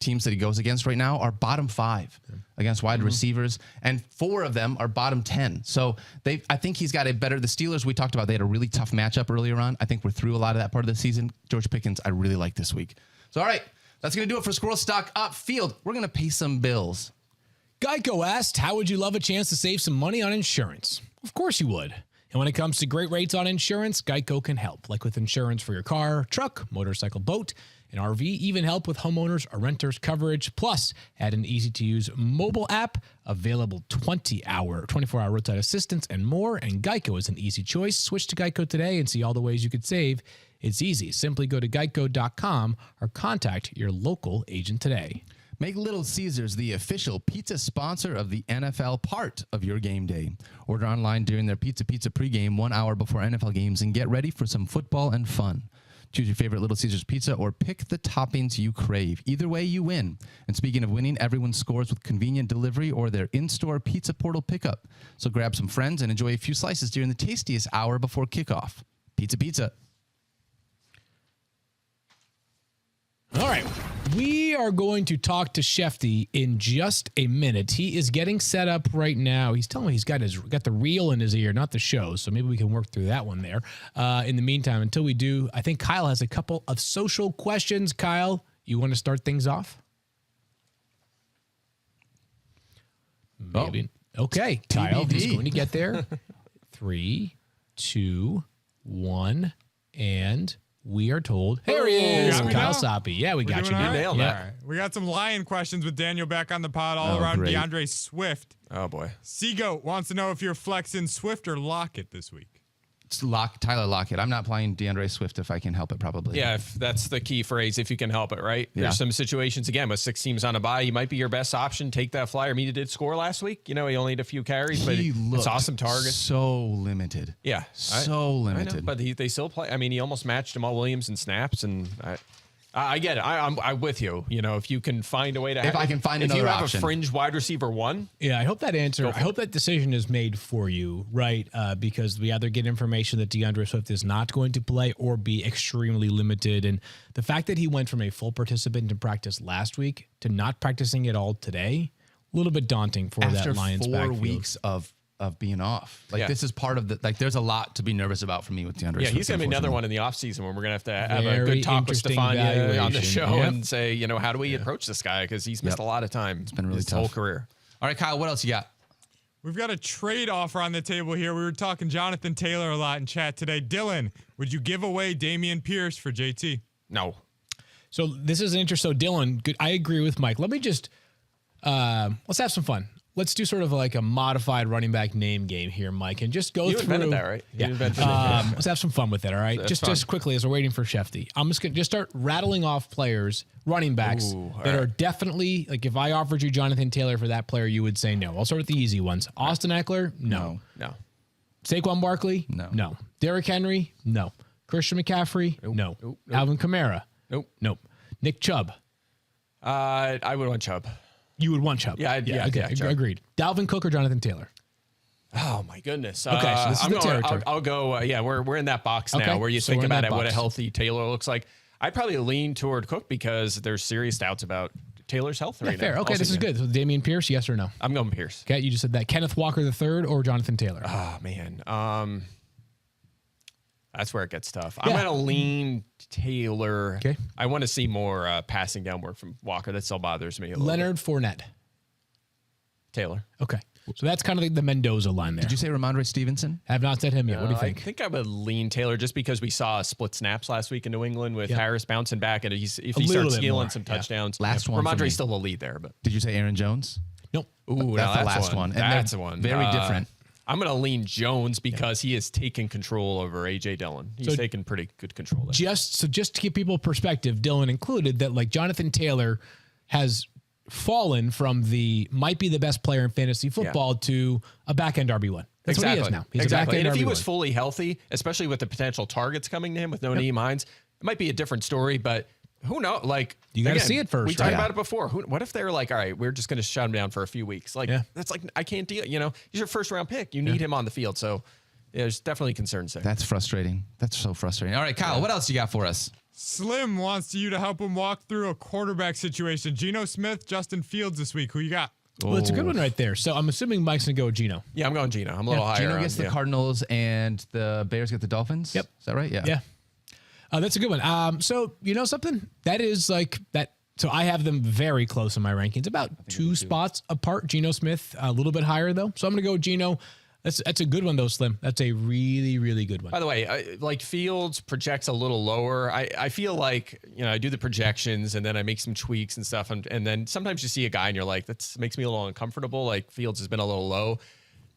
teams that he goes against right now are bottom 5 against wide receivers, and 4 of them are bottom 10. So I think he's got the Steelers we talked about, they had a really tough matchup earlier on. I think we're through a lot of that part of the season. George Pickens, I really like this week. So, all right, that's going to do it for Squirrel Stock Up Field. We're going to pay some bills. Geico asked, how would you love a chance to save some money on insurance? Of course you would. And when it comes to great rates on insurance, Geico can help, like with insurance for your car, truck, motorcycle, boat, an RV, even help with homeowners or renters coverage. Plus, add an easy-to-use mobile app, available 24-hour roadside assistance, and more. And Geico is an easy choice. Switch to Geico today and see all the ways you could save. It's easy. Simply go to geico.com or contact your local agent today. Make Little Caesars the official pizza sponsor of the NFL part of your game day. Order online during their Pizza pregame 1 hour before NFL games and get ready for some football and fun. Choose your favorite Little Caesars pizza or pick the toppings you crave. Either way, you win. And speaking of winning, everyone scores with convenient delivery or their in-store pizza portal pickup. So grab some friends and enjoy a few slices during the tastiest hour before kickoff. Pizza. All right. We are going to talk to Schefter in just a minute. He is getting set up right now. He's telling me he's got the reel in his ear, not the show. So maybe we can work through that one there. In the meantime, until we do, I think Kyle has a couple of social questions. Kyle, you want to start things off? Maybe. Okay. Kyle is going to get there. 3, 2, 1, and we are told. Here he is, Kyle Soppe. Yeah, we got you. Right? Nailed All it. right. We got some Lion questions with Daniel back on the pod all around great. DeAndre Swift. Oh, boy. Seagoat wants to know if you're flexing Swift or Lockett this week. It's Tyler Lockett. I'm not playing DeAndre Swift if I can help it, probably. Yeah, if that's the key phrase, if you can help it, right? Yeah. There's some situations, again, with 6 teams on a bye, he might be your best option. Take that flyer. I mean, he did score last week. He only had a few carries, but it's awesome target. So limited. Yeah. So limited. I know, but they still play. I mean, he almost matched Jamal Williams in snaps, and I get it. I'm with you. If you can find a way to, If I can find another if you have option. a fringe wide receiver 1, Yeah, I hope that decision is made for you, right? Because we either get information that DeAndre Swift is not going to play or be extremely limited. And the fact that he went from a full participant in practice last week to not practicing at all today, a little bit daunting for After that Lions 4 backfield. weeks of being off. This is part of there's a lot to be nervous about for me with DeAndre Swift. yeah, he's going to be another unfortunately. one in the offseason when we're going to have a Very good talk with interesting Stefania on the valuation. show Yep. and say, how do we approach this guy? Because he's missed a lot of time. It's been really his whole tough. career. All right, Kyle, what else you got? We've got a trade offer on the table here. We were talking Jonathan Taylor a lot in chat today. Dylan, would you give away Damian Pierce for JT? No. So this is an interesting. So Dylan, good. I agree with Mike. Let me just let's have some fun. Let's do sort of like a modified running back name game here, Mike, and just go You through. invented that, right? You Yeah. invented it. Let's have some fun with it. All right. That's Just quickly as we're waiting for Schefter, I'm just gonna start rattling off players, running backs Ooh, all that are right. definitely like. If I offered you Jonathan Taylor for that player, you would say no. I'll start with the easy ones. Austin Eckler, no. No. Saquon Barkley? No. Derrick Henry? No. Christian McCaffrey? No. Nope. Alvin Kamara? Nope. Nick Chubb? I would want Chubb. You would want Chubb? Yeah, Chubb. Agreed. Dalvin Cook or Jonathan Taylor? Oh my goodness. Okay, so this is the territory. I'll go. We're in that box now Okay, where you so think we're in about that it, what a box. healthy Taylor looks like. I'd probably lean toward Cook because there's serious doubts about Taylor's health right Fair. now. Okay, all this is season. good. So Damian Pierce, yes or no? I'm going Pierce. Okay, you just said that. Kenneth Walker III or Jonathan Taylor? Oh man. That's where it gets tough. Yeah. I'm going to lean Taylor. Okay. I want to see more passing down work from Walker. That still bothers me a little Leonard bit. Fournette. Taylor. Okay. So that's kind of the Mendoza line there. Did you say Ramondre Stevenson? Have not said him yet. What do you think? I think I would lean Taylor just because we saw split snaps last week in New England with Yeah. Harris bouncing back, and if he little starts bit stealing more, some yeah. touchdowns, Last one for me. Ramondre's still a lead there, but Did you say Aaron Jones? Nope. ooh, That's now the last one. And That's they're the one. very different. I'm going to lean Jones because he has taken control over AJ Dillon. He's So- taken pretty good control there. Just to give people perspective, Dylan included, that like Jonathan Taylor has fallen from might be the best player in fantasy football to a back end RB1. That's what he is now. He's a back exactly. end And if he RB1. was fully healthy, especially with the potential targets coming to him with no knee minds, it might be a different story, but who knows? Like, You gotta again, see it first, We talked right? about it before. What if they're like, all right, we're just going to shut him down for a few weeks? Like, Yeah. that's like, I can't deal. He's your first round pick. You need him on the field. So yeah, there's definitely concerns there. That's frustrating. That's so frustrating. All right, Kyle, what else you got for us? Slim wants you to help him walk through a quarterback situation. Geno Smith, Justin Fields this week. Who you got? Well, it's a good one right there. So I'm assuming Mike's going to go with Geno. Yeah, I'm going Geno. I'm a little higher. Gino gets on- the Cardinals and the Bears get the Dolphins? Yep. Is that right? Yeah. Yeah. That's a good one. So you know something? That is like that. So I have them very close in my rankings, about 2 spots apart. Geno Smith, a little bit higher though. So I'm going to go with Geno. That's a good one though, Slim. That's a really, really good one. By the way, like Fields projects a little lower. I feel like, I do the projections and then I make some tweaks and stuff. And then sometimes you see a guy and you're like, that makes me a little uncomfortable. Like Fields has been a little low.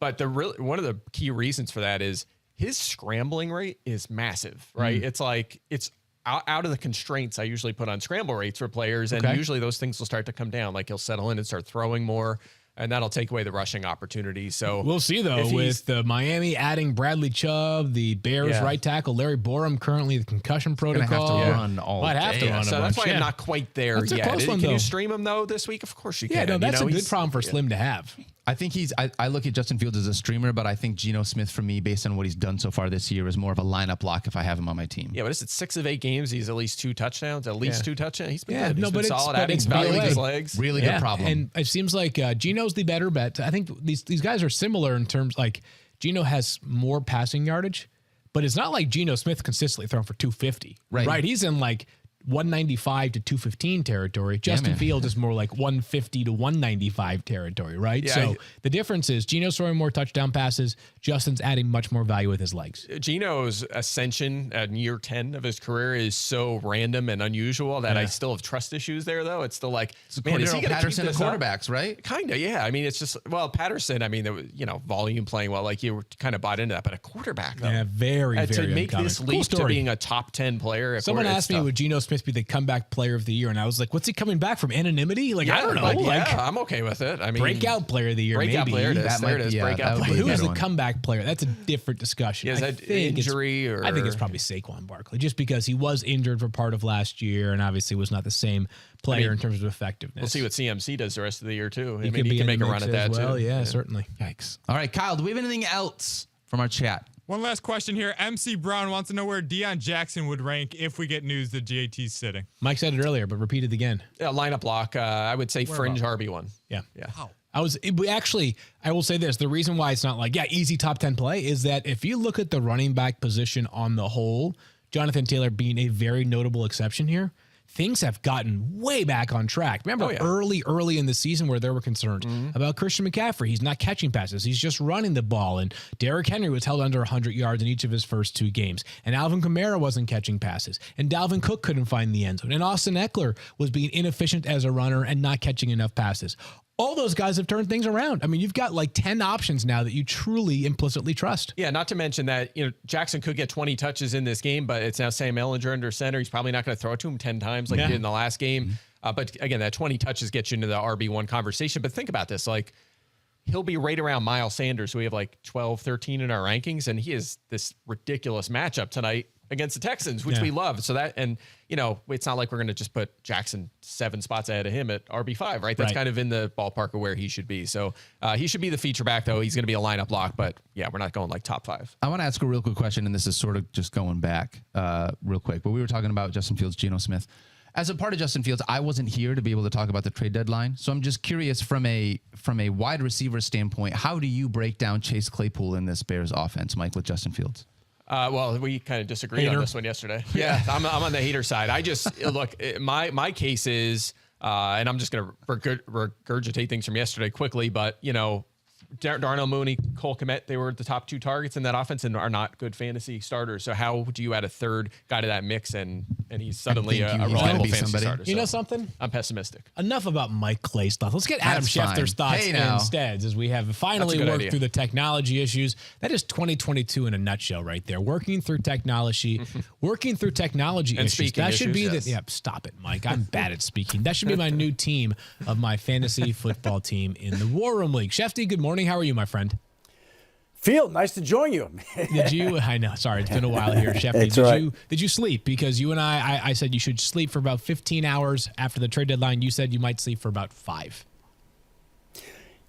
But one of the key reasons for that is his scrambling rate is massive, right? It's like, it's out of the constraints I usually put on scramble rates for players. And Okay. usually those things will start to come down. Like he'll settle in and start throwing more. And that'll take away the rushing opportunity. So We'll see though if he's- with the Miami adding Bradley Chubb, the Bears Yeah. right tackle Larry Borum currently the concussion Gonna have protocol. to run all Might have to day. run a So that's bunch, why yeah. I'm not quite there That's a yet. close one, Can though. you stream him though this week? Of course you Yeah, can. no, that's a good he's- problem for Slim to have. I think I look at Justin Fields as a streamer, but I think Geno Smith for me, based on what he's done so far this year, is more of a lineup lock if I have him on my team. Yeah, but is it 6 of 8 games? He's at least 2 touchdowns. At least 2 touchdowns. He's been Yeah, good. He's no, been but it's- solid. but Adding it's value really with his good. legs. Really good problem. And it seems like Geno's the better bet. I think these guys are similar in terms like Geno has more passing yardage, but it's not like Geno Smith consistently throwing for 250. Right. He's in like 195 to 215 territory. Justin man. Fields is more like 150 to 195 territory, right? Yeah, So the difference is Geno's throwing more touchdown passes. Justin's adding much more value with his legs. Geno's ascension at year 10 of his career is so random and unusual that I still have trust issues there, though. It's still like, man, is he Cordarrelle going to Patterson keep of this up? quarterbacks, right? Kind of, yeah. I mean, it's just, Patterson, I mean, there was, volume playing well, like you were kind of bought into that, but a quarterback, though. Yeah, very, And very to make uncommon. this Cool leap to story. being a top 10 player. Someone asked me, would Geno Smith be the comeback player of the year? And I was like, what's he coming back from? Anonymity? Like, I don't know. Like, I'm okay with it. I mean, breakout player of the year, breakout maybe. player it is. That There might it is. be- yeah, Breakout that would player. be Who is better the one. comeback player? That's a different discussion. Is I that think it's- injury or- I think it's probably Saquon Barkley, just because he was injured for part of last year and obviously was not the same player in terms of effectiveness. We'll see what CMC does the rest of the year, too. he I mean, be he in can make the a run mix at that, as well. too. Yeah, certainly. Yikes. All right, Kyle, do we have anything else from our chat? One last question here. MC Brown wants to know where Deion Jackson would rank if we get news that JT's sitting. Mike said it earlier, but repeat it again. Yeah, lineup block. I would say fringe RB1. Yeah. Yeah. I will say this. The reason why it's not like, easy top 10 play is that if you look at the running back position on the whole, Jonathan Taylor being a very notable exception here, things have gotten way back on track. Remember early in the season where there were concerns about Christian McCaffrey. He's not catching passes. He's just running the ball. And Derrick Henry was held under 100 yards in each of his first 2 games. And Alvin Kamara wasn't catching passes. And Dalvin Cook couldn't find the end zone. And Austin Eckler was being inefficient as a runner and not catching enough passes. All those guys have turned things around. I mean, you've got like 10 options now that you truly implicitly trust. Yeah, not to mention that, Jackson could get 20 touches in this game, but it's now Sam Ehlinger under center. He's probably not going to throw it to him 10 times like he did in the last game. But again, that 20 touches gets you into the RB1 conversation. But think about this, like, he'll be right around Miles Sanders, who we have like 12, 13 in our rankings. And he is this ridiculous matchup tonight against the Texans, which we love. So that, and it's not like we're going to just put Jackson 7 spots ahead of him at RB5, right? That's kind of in the ballpark of where he should be. So he should be the feature back, though. He's going to be a lineup lock, but yeah, we're not going like top 5. I want to ask a real quick question, and this is sort of just going back real quick, but we were talking about Justin Fields, Geno Smith. As a part of Justin Fields, I wasn't here to be able to talk about the trade deadline. So I'm just curious from a wide receiver standpoint, how do you break down Chase Claypool in this Bears offense, Mike, with Justin Fields? Well, we kind of disagreed on this one yesterday. Yeah, I'm on the hater side. I just look. My case is, and I'm just going to regurgitate things from yesterday quickly. But Darnell Mooney, Cole Kmet, they were the top 2 targets in that offense and are not good fantasy starters. So how do you add a third guy to that mix and he's suddenly a reliable fantasy starter? You know something? I'm pessimistic. Enough about Mike Clay's thoughts. Let's get Adam Schefter's thoughts instead, as we have finally worked through the technology issues. That is 2022 in a nutshell right there. Working through technology, issues. That should be stop it, Mike. I'm bad at speaking. That should be my new team of my fantasy football team in the War Room League. Shefty, good morning. How are you, my friend? Field, nice to join you. Did you? I know. Sorry, it's been a while here, Shefty. Did you sleep? Because you and I said you should sleep for about 15 hours after the trade deadline. You said you might sleep for about 5.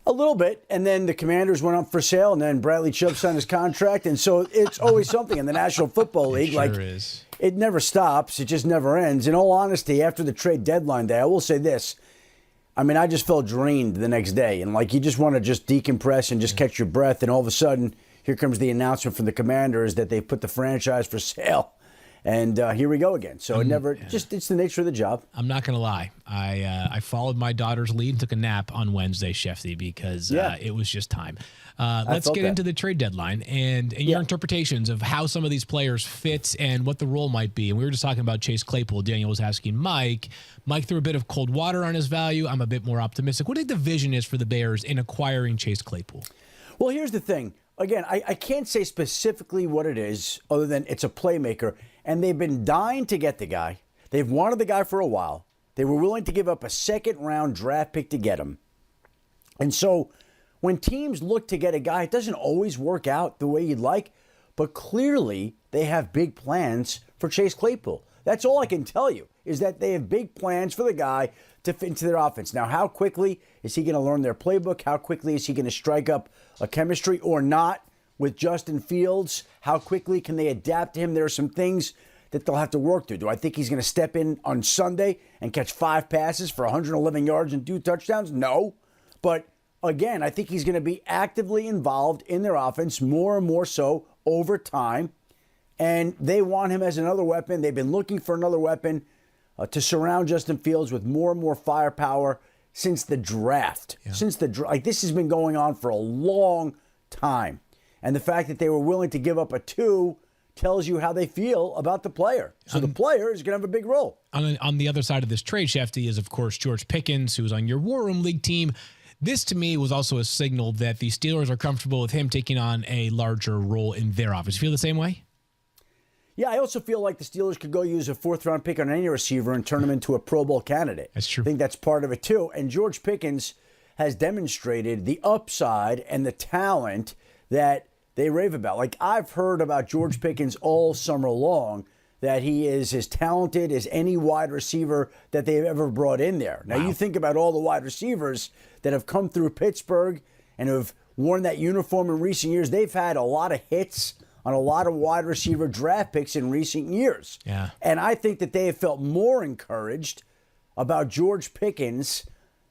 A little bit, and then the Commanders went up for sale, and then Bradley Chubb signed his contract, and so it's always something in the National Football League. It is. It never stops. It just never ends. In all honesty, after the trade deadline day, I will say this. I mean, I just felt drained the next day, and you just want to just decompress and just catch your breath, and all of a sudden, here comes the announcement from the Commanders that they put the franchise for sale, and here we go again. So it's the nature of the job. I'm not going to lie. I followed my daughter's lead and took a nap on Wednesday, Shefty, because it was just time. Let's get into the trade deadline and your interpretations of how some of these players fit and what the role might be. And we were just talking about Chase Claypool. Daniel was asking Mike. Mike threw a bit of cold water on his value. I'm a bit more optimistic. What do you think the vision is for the Bears in acquiring Chase Claypool? Well, here's the thing. Again, I can't say specifically what it is other than it's a playmaker. And they've been dying to get the guy. They've wanted the guy for a while. They were willing to give up a second-round draft pick to get him. And so when teams look to get a guy, it doesn't always work out the way you'd like. But clearly, they have big plans for Chase Claypool. That's all I can tell you, is that they have big plans for the guy to fit into their offense. Now, how quickly is he going to learn their playbook? How quickly is he going to strike up a chemistry or not with Justin Fields? How quickly can they adapt to him? There are some things that they'll have to work through. Do I think he's going to step in on Sunday and catch 5 passes for 111 yards and 2 touchdowns? No. But again, I think he's going to be actively involved in their offense more and more so over time. And they want him as another weapon. They've been looking for another weapon to surround Justin Fields with more and more firepower since the draft. This has been going on for a long time. And the fact that they were willing to give up a 2 tells you how they feel about the player. So the player is going to have a big role. On the other side of this trade, Shefty, is, of course, George Pickens, who was on your War Room League team. This, to me, was also a signal that the Steelers are comfortable with him taking on a larger role in their offense. You feel the same way? Yeah, I also feel like the Steelers could go use a 4th-round pick on any receiver and turn him into a Pro Bowl candidate. That's true. I think that's part of it, too. And George Pickens has demonstrated the upside and the talent that they rave about. I've heard about George Pickens all summer long, that he is as talented as any wide receiver that they've ever brought in there. Now, you think about all the wide receivers that have come through Pittsburgh and have worn that uniform in recent years. They've had a lot of hits on a lot of wide receiver draft picks in recent years. Yeah. And I think that they have felt more encouraged about George Pickens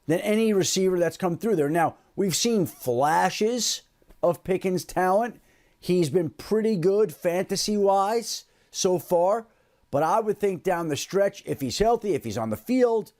than any receiver that's come through there. Now, we've seen flashes of Pickens' talent. He's been pretty good fantasy-wise so far. But I would think down the stretch, if he's healthy, if he's on the field,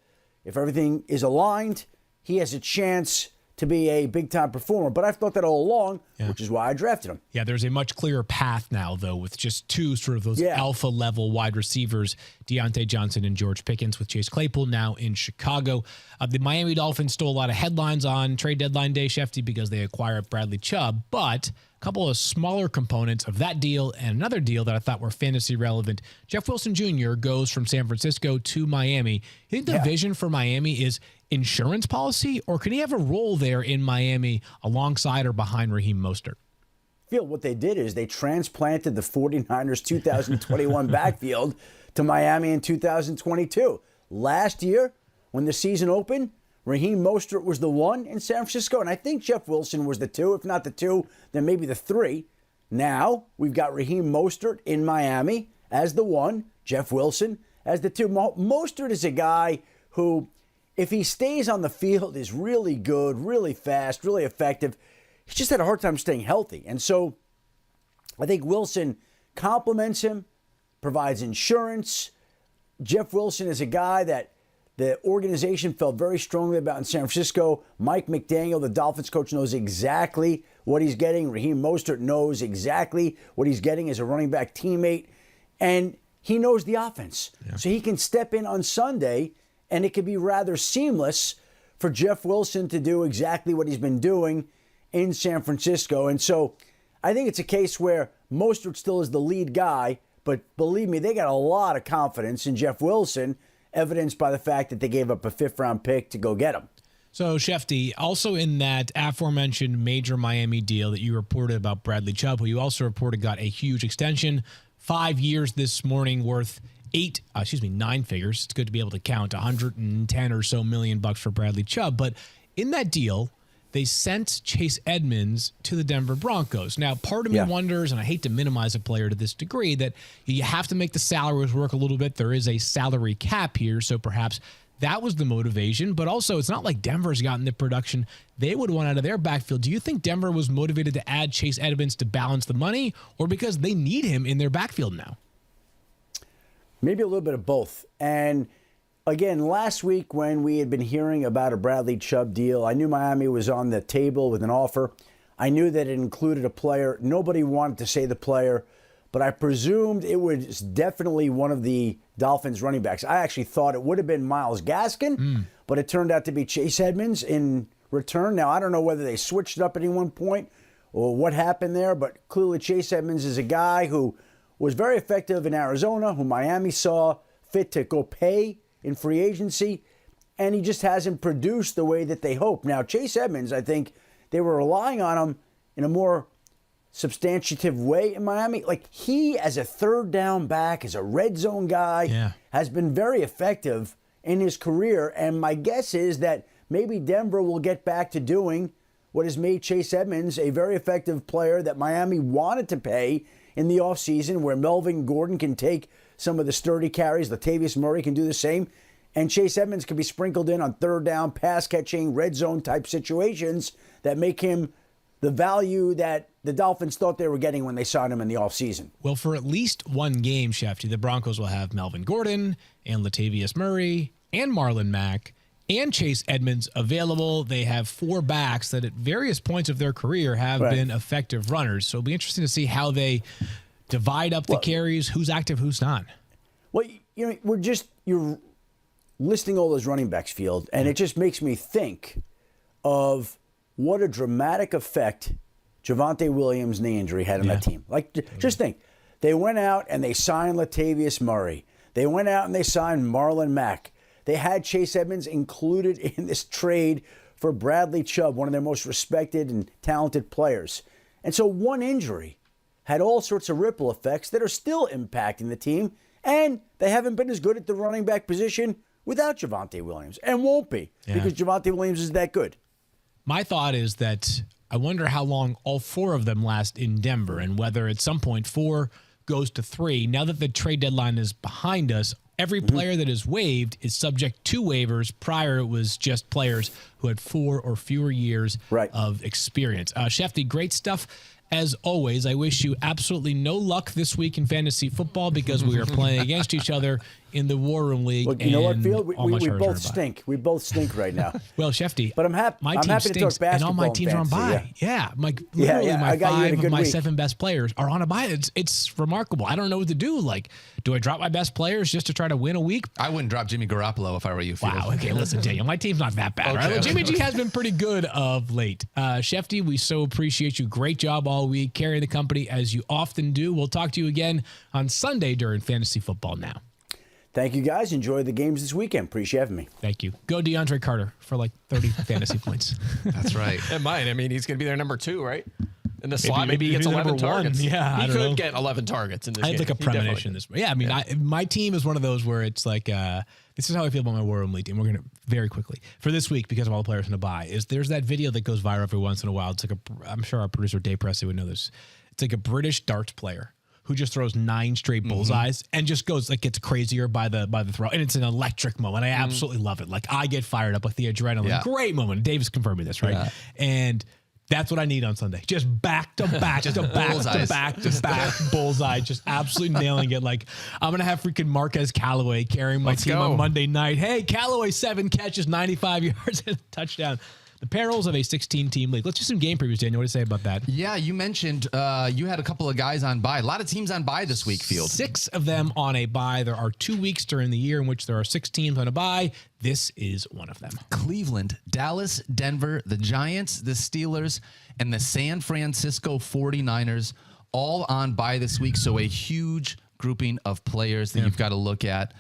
if everything is aligned, he has a chance to be a big-time performer. But I've thought that all along, which is why I drafted him. Yeah, there's a much clearer path now, though, with just 2 sort of those alpha-level wide receivers, Deontay Johnson and George Pickens, with Chase Claypool now in Chicago. The Miami Dolphins stole a lot of headlines on trade deadline day, Shefty, because they acquired Bradley Chubb. But a couple of smaller components of that deal and another deal that I thought were fantasy relevant. Jeff Wilson Jr. goes from San Francisco to Miami. You think the vision for Miami is insurance policy, or can he have a role there in Miami alongside or behind Raheem Mostert? Field, what they did is they transplanted the 49ers 2021 backfield to Miami in 2022. Last year, when the season opened, Raheem Mostert was the one in San Francisco, and I think Jeff Wilson was the two. If not the two, then maybe the three. Now, we've got Raheem Mostert in Miami as the one, Jeff Wilson as the two. Mostert is a guy who, if he stays on the field, is really good, really fast, really effective. He's just had a hard time staying healthy. And so I think Wilson complements him, provides insurance. Jeff Wilson is a guy that the organization felt very strongly about in San Francisco. Mike McDaniel, the Dolphins coach, knows exactly what he's getting. Raheem Mostert knows exactly what he's getting as a running back teammate. And he knows the offense. Yeah. So he can step in on Sunday, and it could be rather seamless for Jeff Wilson to do exactly what he's been doing in San Francisco. And so I think it's a case where Mostert still is the lead guy, but believe me, they got a lot of confidence in Jeff Wilson, evidenced by the fact that they gave up a 5th-round pick to go get him. So, Schefter, also in that aforementioned major Miami deal that you reported about Bradley Chubb, who you also reported got a huge extension, 5 years this morning, worth 9 figures. It's good to be able to count 110 or so million bucks for Bradley Chubb. But in that deal, they sent Chase Edmonds to the Denver Broncos. Now, part of me wonders, and I hate to minimize a player to this degree, that you have to make the salaries work a little bit. There is a salary cap here, so perhaps that was the motivation. But also, it's not like Denver's gotten the production they would want out of their backfield. Do you think Denver was motivated to add Chase Edmonds to balance the money, or because they need him in their backfield now? Maybe a little bit of both. And again, last week when we had been hearing about a Bradley Chubb deal, I knew Miami was on the table with an offer. I knew that it included a player. Nobody wanted to say the player, but I presumed it was definitely one of the Dolphins running backs. I actually thought it would have been Myles Gaskin, but it turned out to be Chase Edmonds in return. Now, I don't know whether they switched it up at any one point or what happened there, but clearly Chase Edmonds is a guy who was very effective in Arizona, who Miami saw fit to go pay in free agency, and he just hasn't produced the way that they hoped. Now, Chase Edmonds, I think they were relying on him in a more substantive way in Miami. Like, he, as a third down back, as a red zone guy, has been very effective in his career, and my guess is that maybe Denver will get back to doing what has made Chase Edmonds a very effective player that Miami wanted to pay in the offseason, where Melvin Gordon can take some of the sturdy carries. Latavius Murray can do the same. And Chase Edmonds can be sprinkled in on third down, pass catching, red zone type situations that make him the value that the Dolphins thought they were getting when they signed him in the offseason. Well, for at least one game, Schefter, the Broncos will have Melvin Gordon and Latavius Murray and Marlon Mack and Chase Edmonds available. They have 4 backs that at various points of their career have been effective runners. So it'll be interesting to see how they divide up the carries, who's active, who's not. Well, you know, you're listing all those running backs, Field, and it just makes me think of what a dramatic effect Javonte Williams' knee injury had on that team. Like, just think, they went out and they signed Latavius Murray. They went out and they signed Marlon Mack. They had Chase Edmonds included in this trade for Bradley Chubb, one of their most respected and talented players. And so one injury had all sorts of ripple effects that are still impacting the team, and they haven't been as good at the running back position without Javonte Williams, and won't be, because Javonte Williams is that good. My thought is that I wonder how long all 4 of them last in Denver, and whether at some point 4 goes to 3. Now that the trade deadline is behind us, every player that is waived is subject to waivers. Prior, it was just players who had 4 or fewer years of experience. Schefter, great stuff. As always, I wish you absolutely no luck this week in fantasy football, because we are playing against each other in the War Room League. Look, you know what, and Field? We all my Chargers both are on bye. stink. We both stink right now. Well, Shefty, But I'm happy. My I'm team happy to stinks, talk and all my basketball teams are on fantasy, bye. Yeah, literally yeah, my I got you in a 5 of good my week. 7 best players are on a bye. It's remarkable. I don't know what to do. Like, do I drop my best players just to try to win a week? I wouldn't drop Jimmy Garoppolo if I were you. Field. Wow. Okay, listen, Daniel, my team's not that bad. Okay, Right? Jimmy okay. G has been pretty good of late. Shefty, we so appreciate you. Great job all week carrying the company as you often do. We'll talk to you again on Sunday during Fantasy Football Now. Thank you, guys. Enjoy the games this weekend. Appreciate having me. Thank you. Go DeAndre Carter for like 30 fantasy points. That's right. And mine, I mean, he's going to be their number 2, right? In the slot, maybe he gets maybe 11 number 1. targets. Yeah, I he don't could know. get 11 targets in this I game. had like a He definitely premonition could. this. Yeah, I mean, my team is one of those where it's like, this is how I feel about my War Room League team. We're going to very quickly for this week because of all the players in the bye. Is there's that video that goes viral every once in a while. It's like I'm sure our producer Dave Presley would know this. It's like a British darts player who just throws 9 straight bullseyes and just goes like gets crazier by the throw, and it's an electric moment. I absolutely love it. Like I get fired up with the adrenaline. Yeah. Great moment. Dave's confirming this, right? Yeah. And that's what I need on Sunday. Just back to back to back to bullseyes. back to back bullseye. Just absolutely nailing it. Like I'm gonna have freaking Marquez Callaway carrying my Let's team go. on Monday night. Hey, Callaway 7 catches, 95 yards, and a touchdown. The perils of a 16-team league. Let's do some game previews, Daniel. What do you say about that? Yeah, you mentioned you had a couple of guys on bye. A lot of teams on bye this week, Field. 6 of them on a bye. There are 2 weeks during the year in which there are 6 teams on a bye. This is one of them. Cleveland, Dallas, Denver, the Giants, the Steelers, and the San Francisco 49ers all on bye this week. So a huge grouping of players that you've got to look at.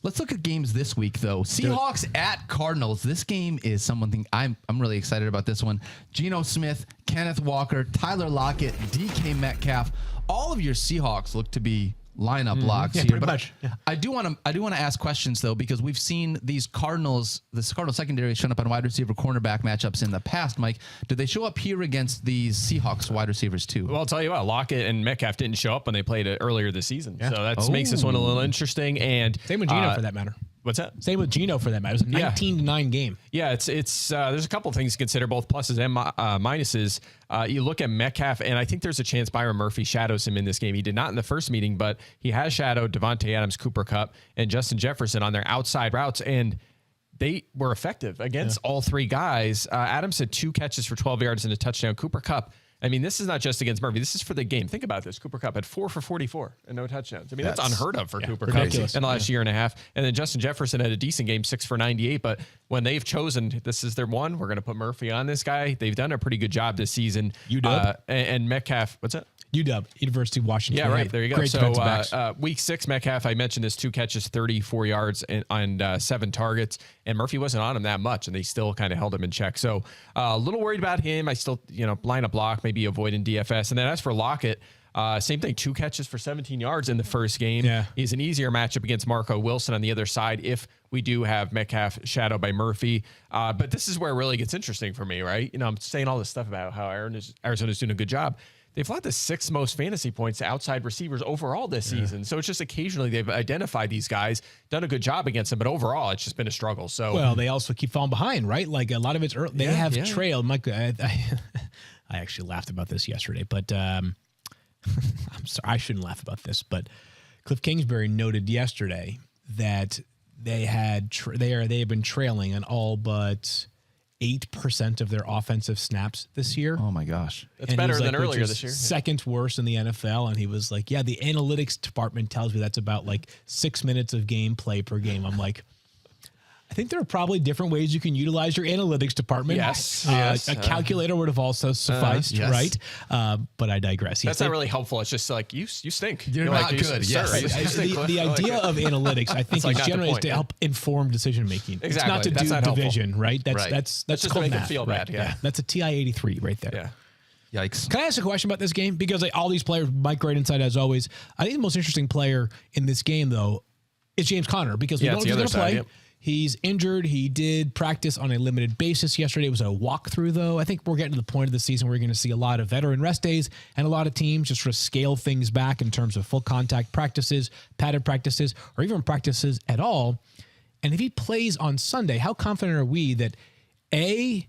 Let's look at games this week, though. Seahawks at Cardinals. This game is something I'm really excited about this one. Geno Smith, Kenneth Walker, Tyler Lockett, DK Metcalf. All of your Seahawks look to be lineup locks Yeah, here. pretty But much. Yeah. I do want to ask questions though, because we've seen these Cardinals secondary shown up on wide receiver cornerback matchups in the past. Mike, did they show up here against these Seahawks wide receivers too? Well, I'll tell you what, Lockett and Metcalf didn't show up when they played it earlier this season. So that makes this one a little interesting. And Same with Geno for that matter. What's that? Same with Geno for that matter. It was a 19-9 game. Yeah, it's there's a couple of things to consider, both pluses and minuses. You look at Metcalf, and I think there's a chance Byron Murphy shadows him in this game. He did not in the first meeting, but he has shadowed Devontae Adams, Cooper Kupp, and Justin Jefferson on their outside routes, and they were effective against all 3 guys. Adams had 2 catches for 12 yards and a touchdown. Cooper Kupp, I mean, this is not just against Murphy. This is for the game. Think about this. Cooper Kupp had 4 for 44 and no touchdowns. I mean, that's unheard of for Cooper Kupp ridiculous. in the last year and a half. And then Justin Jefferson had a decent game, 6 for 98. But when they've chosen, this is their one, we're going to put Murphy on this guy. They've done a pretty good job this season. UW? And Metcalf, what's that? UW, University of Washington. Yeah, They right. have There you go. Great So defensive backs. week 6, Metcalf, I mentioned this, 2 catches, 34 yards and 7 targets. And Murphy wasn't on him that much, and they still kind of held him in check. So a little worried about him. I still, line a block, maybe avoiding DFS. And then as for Lockett, same thing, 2 catches for 17 yards in the first game. Yeah. He's an easier matchup against Marco Wilson on the other side if we do have Metcalf shadowed by Murphy. But this is where it really gets interesting for me, right? I'm saying all this stuff about how Arizona's doing a good job. They've allowed the 6th most fantasy points to outside receivers overall this season. So it's just occasionally they've identified these guys, done a good job against them, but overall it's just been a struggle. So Well, they also keep falling behind, right? Like a lot of it's early. They have trailed. Mike, I actually laughed about this yesterday, but I'm sorry, I shouldn't laugh about this. But Cliff Kingsbury noted yesterday that they had they have been trailing on all but 8% of their offensive snaps this year. Oh my gosh. it's And better he was than like, which earlier is this year. Second worst in the NFL. And he was like, yeah, the analytics department tells me that's about like 6 minutes of gameplay per game. I'm like, I think there are probably different ways you can utilize your analytics department. Yes. A calculator would have also sufficed, yes. right? But I digress. That's not really helpful. It's just like, you stink. You're like, not good. Sir, Yes. you stink. The idea of analytics, I think, like is not the generally point, to yeah. help inform decision making. It's Exactly. not to That's do not helpful. division, right? That's Right. that's just called make them math, feel right? bad, yeah. That's a TI-83 right there. Yeah. Yikes. Can I ask a question about this game? Because all these players, Mike, right inside as always. I think the most interesting player in this game, though, is James Conner because we Yeah, don't it's know the if he's going other to side, play. yep. He's injured. He did practice on a limited basis yesterday. It was a walkthrough, though. I think we're getting to the point of the season where we're going to see a lot of veteran rest days and a lot of teams just sort of scale things back in terms of full contact practices, padded practices, or even practices at all. And if he plays on Sunday, how confident are we that A,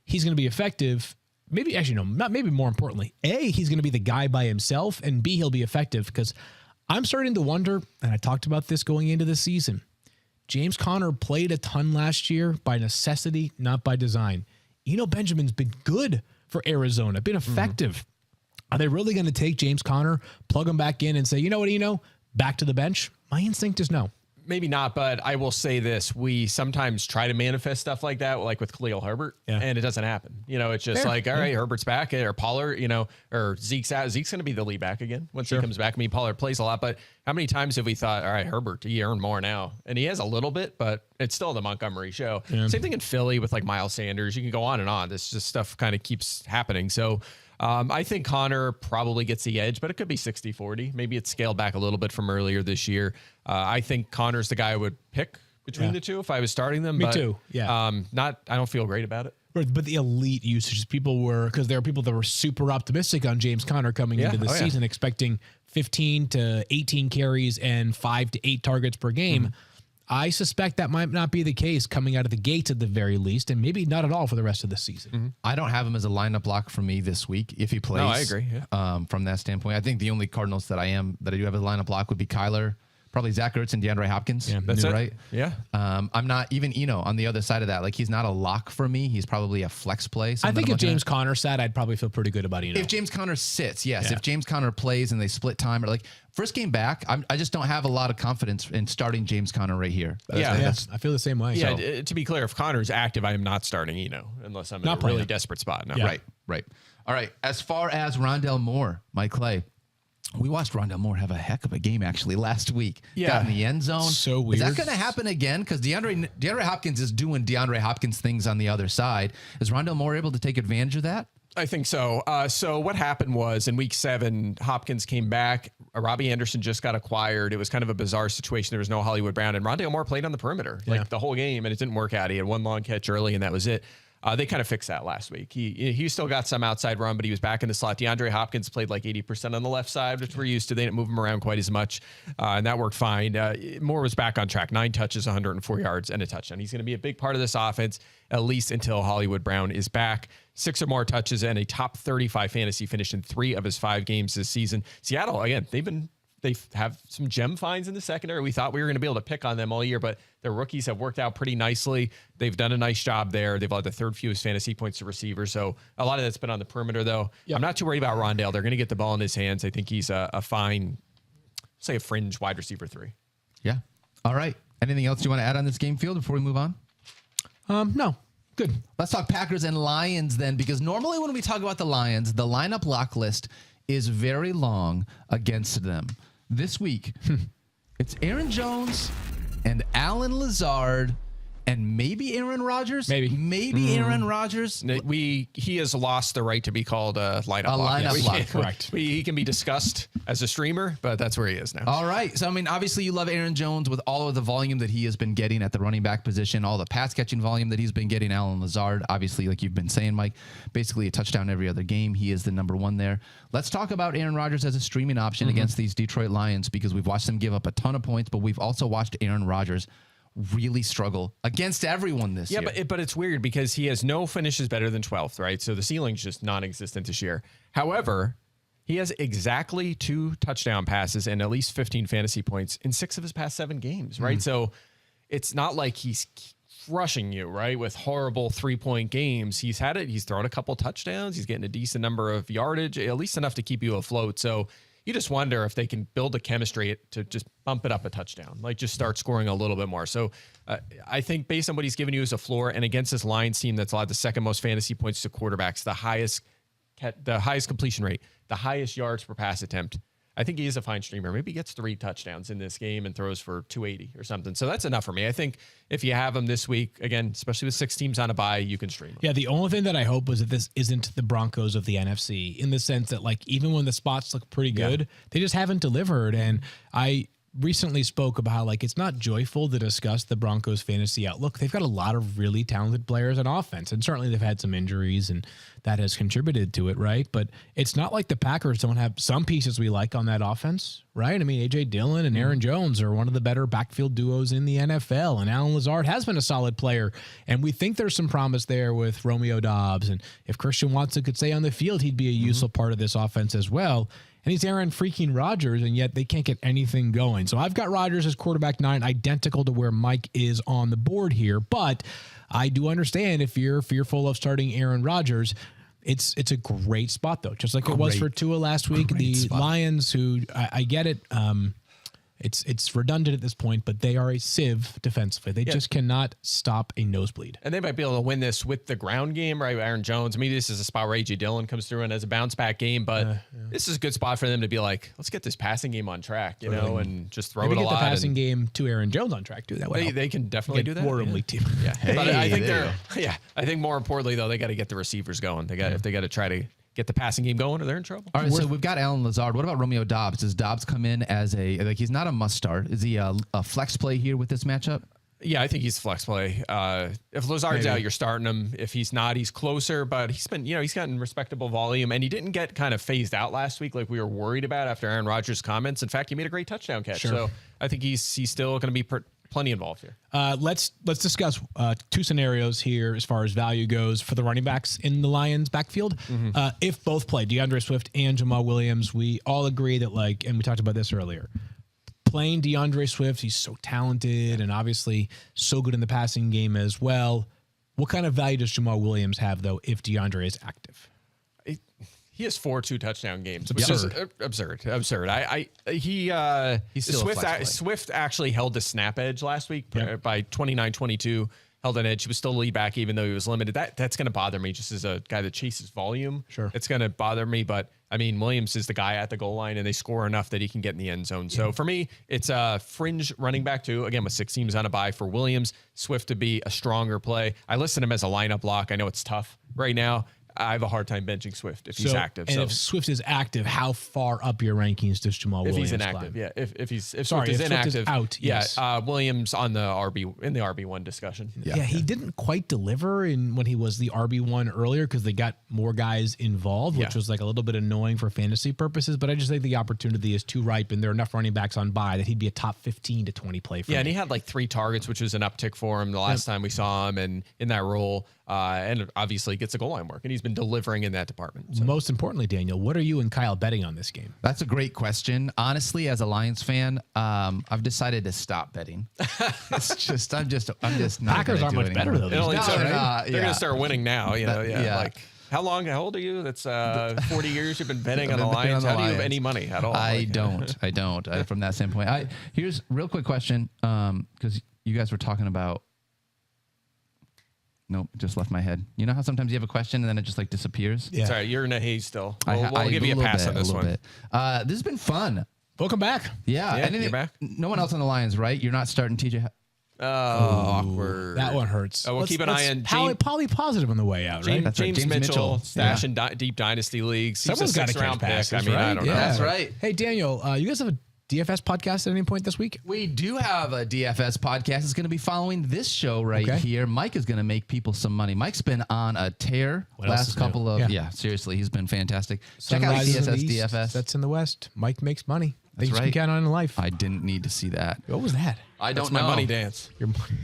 he's going to be effective? Maybe, actually, no, not maybe more importantly, A, he's going to be the guy by himself, and B, he'll be effective because I'm starting to wonder, and I talked about this going into the season. James Conner played a ton last year by necessity, not by design. Benjamin's been good for Arizona, been effective. Are they really going to take James Conner, plug him back in and say, you know what, back to the bench? My instinct is no. Maybe not, but I will say this. We sometimes try to manifest stuff like that, like with Khalil Herbert, and it doesn't happen. It's just all right, Herbert's back, or Pollard, or Zeke's out. Zeke's going to be the lead back again once he comes back. I mean, Pollard plays a lot, but how many times have we thought, all right, Herbert, he earned more now? And he has a little bit, but it's still the Montgomery show. Yeah. Same thing in Philly with like Miles Sanders. You can go on and on. This just stuff kind of keeps happening. So I think Conner probably gets the edge, but it could be 60-40. Maybe it's scaled back a little bit from earlier this year. I think Conner's the guy I would pick between the two if I was starting them. Me too. Yeah. I don't feel great about it. But the elite usage, because there are people that were super optimistic on James Conner coming into the season, expecting 15 to 18 carries and 5 to 8 targets per game. I suspect that might not be the case coming out of the gates at the very least, and maybe not at all for the rest of the season. I don't have him as a lineup lock for me this week if he plays. No, I agree. Yeah. From that standpoint, I think the only Cardinals that I do have as a lineup lock would be Kyler, probably Zach Ertz and DeAndre Hopkins. Yeah, that's it. Right. Yeah. I'm not even on the other side of that. Like he's not a lock for me. He's probably a flex play. I think if James Conner sat, I'd probably feel pretty good about If James Conner sits, yes. Yeah. If James Conner plays and they split time, or like first game back, I just don't have a lot of confidence in starting James Conner right here. I feel the same way. Yeah. So. To be clear, if Conner's active, I am not starting unless I'm in a really desperate spot. No. Yeah. Right. All right. As far as Rondale Moore, Mike Clay. We watched Rondale Moore have a heck of a game actually last week. Yeah. Got in the end zone. So weird. Is that going to happen again? Because DeAndre Hopkins is doing DeAndre Hopkins things on the other side. Is Rondale Moore able to take advantage of that? I think so. So what happened was in week 7, Hopkins came back. Robbie Anderson just got acquired. It was kind of a bizarre situation. There was no Hollywood Brown, and Rondale Moore played on the perimeter like the whole game, and it didn't work out. He had one long catch early, and that was it. They kind of fixed that last week. He still got some outside run, but he was back in the slot. DeAndre Hopkins played like 80% on the left side, which we're used to. They didn't move him around quite as much, and that worked fine. Moore was back on track. 9 touches, 104 yards, and a touchdown. He's going to be a big part of this offense, at least until Hollywood Brown is back. 6 or more touches and a top 35 fantasy finish in 3 of his 5 games this season. Seattle, again, they have some gem finds in the secondary. We thought we were going to be able to pick on them all year, but their rookies have worked out pretty nicely. They've done a nice job there. They've had the 3rd fewest fantasy points to receivers. So a lot of that's been on the perimeter, though. Yep. I'm not too worried about Rondale. They're going to get the ball in his hands. I think he's a fine, say a fringe wide receiver 3. Yeah. All right. Anything else you want to add on this game, Field, before we move on? No. Good. Let's talk Packers and Lions then, because normally when we talk about the Lions, the lineup lock list is very long against them. This week, it's Aaron Jones and Alan Lazard and maybe Aaron Rodgers. Maybe Aaron Rodgers. He has lost the right to be called a lineup lock. Lineup lock, correct. He can be discussed as a streamer, but that's where he is now. All right. So, I mean, obviously you love Aaron Jones with all of the volume that he has been getting at the running back position, all the pass catching volume that he's been getting. Alan Lazard, obviously, like you've been saying, Mike, basically a touchdown every other game. He is the number 1 there. Let's talk about Aaron Rodgers as a streaming option against these Detroit Lions, because we've watched them give up a ton of points, but we've also watched Aaron Rodgers really struggle against everyone this year. Yeah, but it's weird because he has no finishes better than 12th, right? So the ceiling's just non-existent this year. However, he has exactly 2 touchdown passes and at least 15 fantasy points in 6 of his past 7 games, right? So it's not like he's crushing you, right, with horrible 3-point games. He's thrown a couple touchdowns. He's getting a decent number of yardage, at least enough to keep you afloat. So you just wonder if they can build a chemistry to just bump it up a touchdown, like just start scoring a little bit more. So I think based on what he's given you as a floor and against this Lions team that's allowed the 2nd most fantasy points to quarterbacks, the highest completion rate, the highest yards per pass attempt, I think he is a fine streamer. Maybe he gets 3 touchdowns in this game and throws for 280 or something. So that's enough for me. I think if you have him this week, again, especially with 6 teams on a bye, you can stream him. Yeah, the only thing that I hope is that this isn't the Broncos of the NFC, in the sense that, like, even when the spots look pretty good, they just haven't delivered. And I recently spoke about how, like, it's not joyful to discuss the Broncos fantasy outlook. They've got a lot of really talented players on offense, and certainly they've had some injuries, and that has contributed to it, right? But it's not like the Packers don't have some pieces we like on that offense, right? I mean, A.J. Dillon and Aaron Jones are one of the better backfield duos in the NFL, and Alan Lazard has been a solid player, and we think there's some promise there with Romeo Dobbs, and if Christian Watson could stay on the field, he'd be a useful part of this offense as well. And he's Aaron freaking Rodgers, and yet they can't get anything going. So I've got Rodgers as quarterback 9, identical to where Mike is on the board here, but I do understand if you're fearful of starting Aaron Rodgers. It's a great spot, though, just like it was for Tua last week. The Lions, who I get it, it's redundant at this point, but they are a sieve defensively. They just cannot stop a nosebleed. And they might be able to win this with the ground game, right? Aaron Jones. I mean, this is a spot where A.J. Dillon comes through and has a bounce back game, but this is a good spot for them to be like, let's get this passing game on track, you know, and just throw Maybe it a get lot. the passing game to Aaron Jones on track too. That way They can definitely do that. War Room League team. Yeah, Hey, but I think there. I think more importantly though, they got to get the receivers going. If they got to try to get the passing game going, or they're in trouble. All right, so we've got Alan Lazard. What about Romeo Dobbs? Does Dobbs come in as he's not a must start? Is he a flex play here with this matchup? Yeah, I think he's flex play. If Lazard's out, you're starting him. If he's not, he's closer, but he's gotten respectable volume, and he didn't get kind of phased out last week like we were worried about after Aaron Rodgers' comments. In fact, he made a great touchdown catch. Sure. So I think he's still going to be plenty involved here. Let's discuss two scenarios here as far as value goes for the running backs in the Lions backfield. If both play, DeAndre Swift and Jamal Williams, we all agree that, and we talked about this earlier, playing DeAndre Swift, he's so talented and obviously so good in the passing game as well. What kind of value does Jamal Williams have, though, if DeAndre is active? He has 4 2-touchdown games. Absurd. Absurd. He's still a flex play. Swift actually held the snap edge last week by 29-22. Held an edge. He was still lead back even though he was limited. That's going to bother me just as a guy that chases volume. Sure. It's going to bother me, but I mean, Williams is the guy at the goal line and they score enough that he can get in the end zone. So for me, it's a fringe running back too. Again, with 6 teams on a bye for Williams, Swift to be a stronger play. I listed him as a lineup lock. I know it's tough right now. I have a hard time benching Swift if he's active. And if Swift is active, how far up your rankings does Jamal Williams If he's inactive, climb? If Swift is inactive, out, yes. Williams on the RB1 discussion. Yeah, he didn't quite deliver when he was the RB1 earlier because they got more guys involved, which was like a little bit annoying for fantasy purposes. But I just think the opportunity is too ripe, and there are enough running backs on bye that he'd be a top 15 to 20 play for me. And he had like 3 targets, which was an uptick for him the last time we saw him, and in that role. And obviously gets a goal line work, and he's been delivering in that department. So. Most importantly, Daniel, what are you and Kyle betting on this game? That's a great question. Honestly, as a Lions fan, I've decided to stop betting. It's just I'm just not. Packers aren't much better though. They're going to start winning now. Like how old are you? That's 40 years you've been betting on the Lions. How do you have any money at all? I don't. From that standpoint, here's a real quick question because you guys were talking about. Nope, it just left my head. You know how sometimes you have a question and then it just like disappears? Yeah. Sorry, you're in a haze still. We'll give you a pass on this one. This has been fun. Welcome back. Yeah. You're back. No one else on the Lions, right? You're not starting TJ. Awkward. That one hurts. We'll keep an eye on Poly positive on the way out, right? James Mitchell, stash in deep dynasty leagues. He's Someone's a got to 6th-round catch pick. passes, I mean, right? I don't know. That's right. Hey, Daniel, you guys have a DFS podcast at any point this week? We do have a DFS podcast. It's going to be following this show right here. Mike is going to make people some money. Mike's been on a tear last couple of seriously, he's been fantastic. Check out DFS. That's in the West. Mike makes money. That's Things right. you can count on in life. I didn't need to see that. What was that? I That's don't my know. money dance. Your money.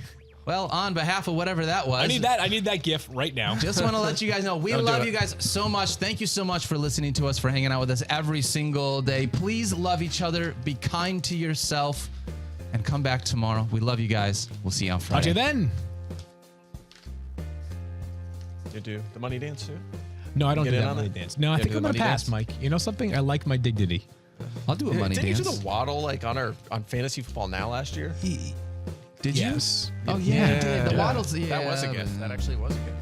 Well, on behalf of whatever that was. I need that GIF right now. Just want to let you guys know we love you guys so much. Thank you so much for listening to us, for hanging out with us every single day. Please love each other. Be kind to yourself. And come back tomorrow. We love you guys. We'll see you on Friday. Talk to you then. You do the money dance too? No, I don't Get do in that on money it? dance. No, I You think do I'm the going to money pass, dance? Mike. You know something? I like my dignity. I'll do a money Didn't dance. you do the waddle like on Fantasy Football Now last year? Did Yes. you? Oh, yeah, I did. The Yeah. waddles. That was a gift. That actually was a gift.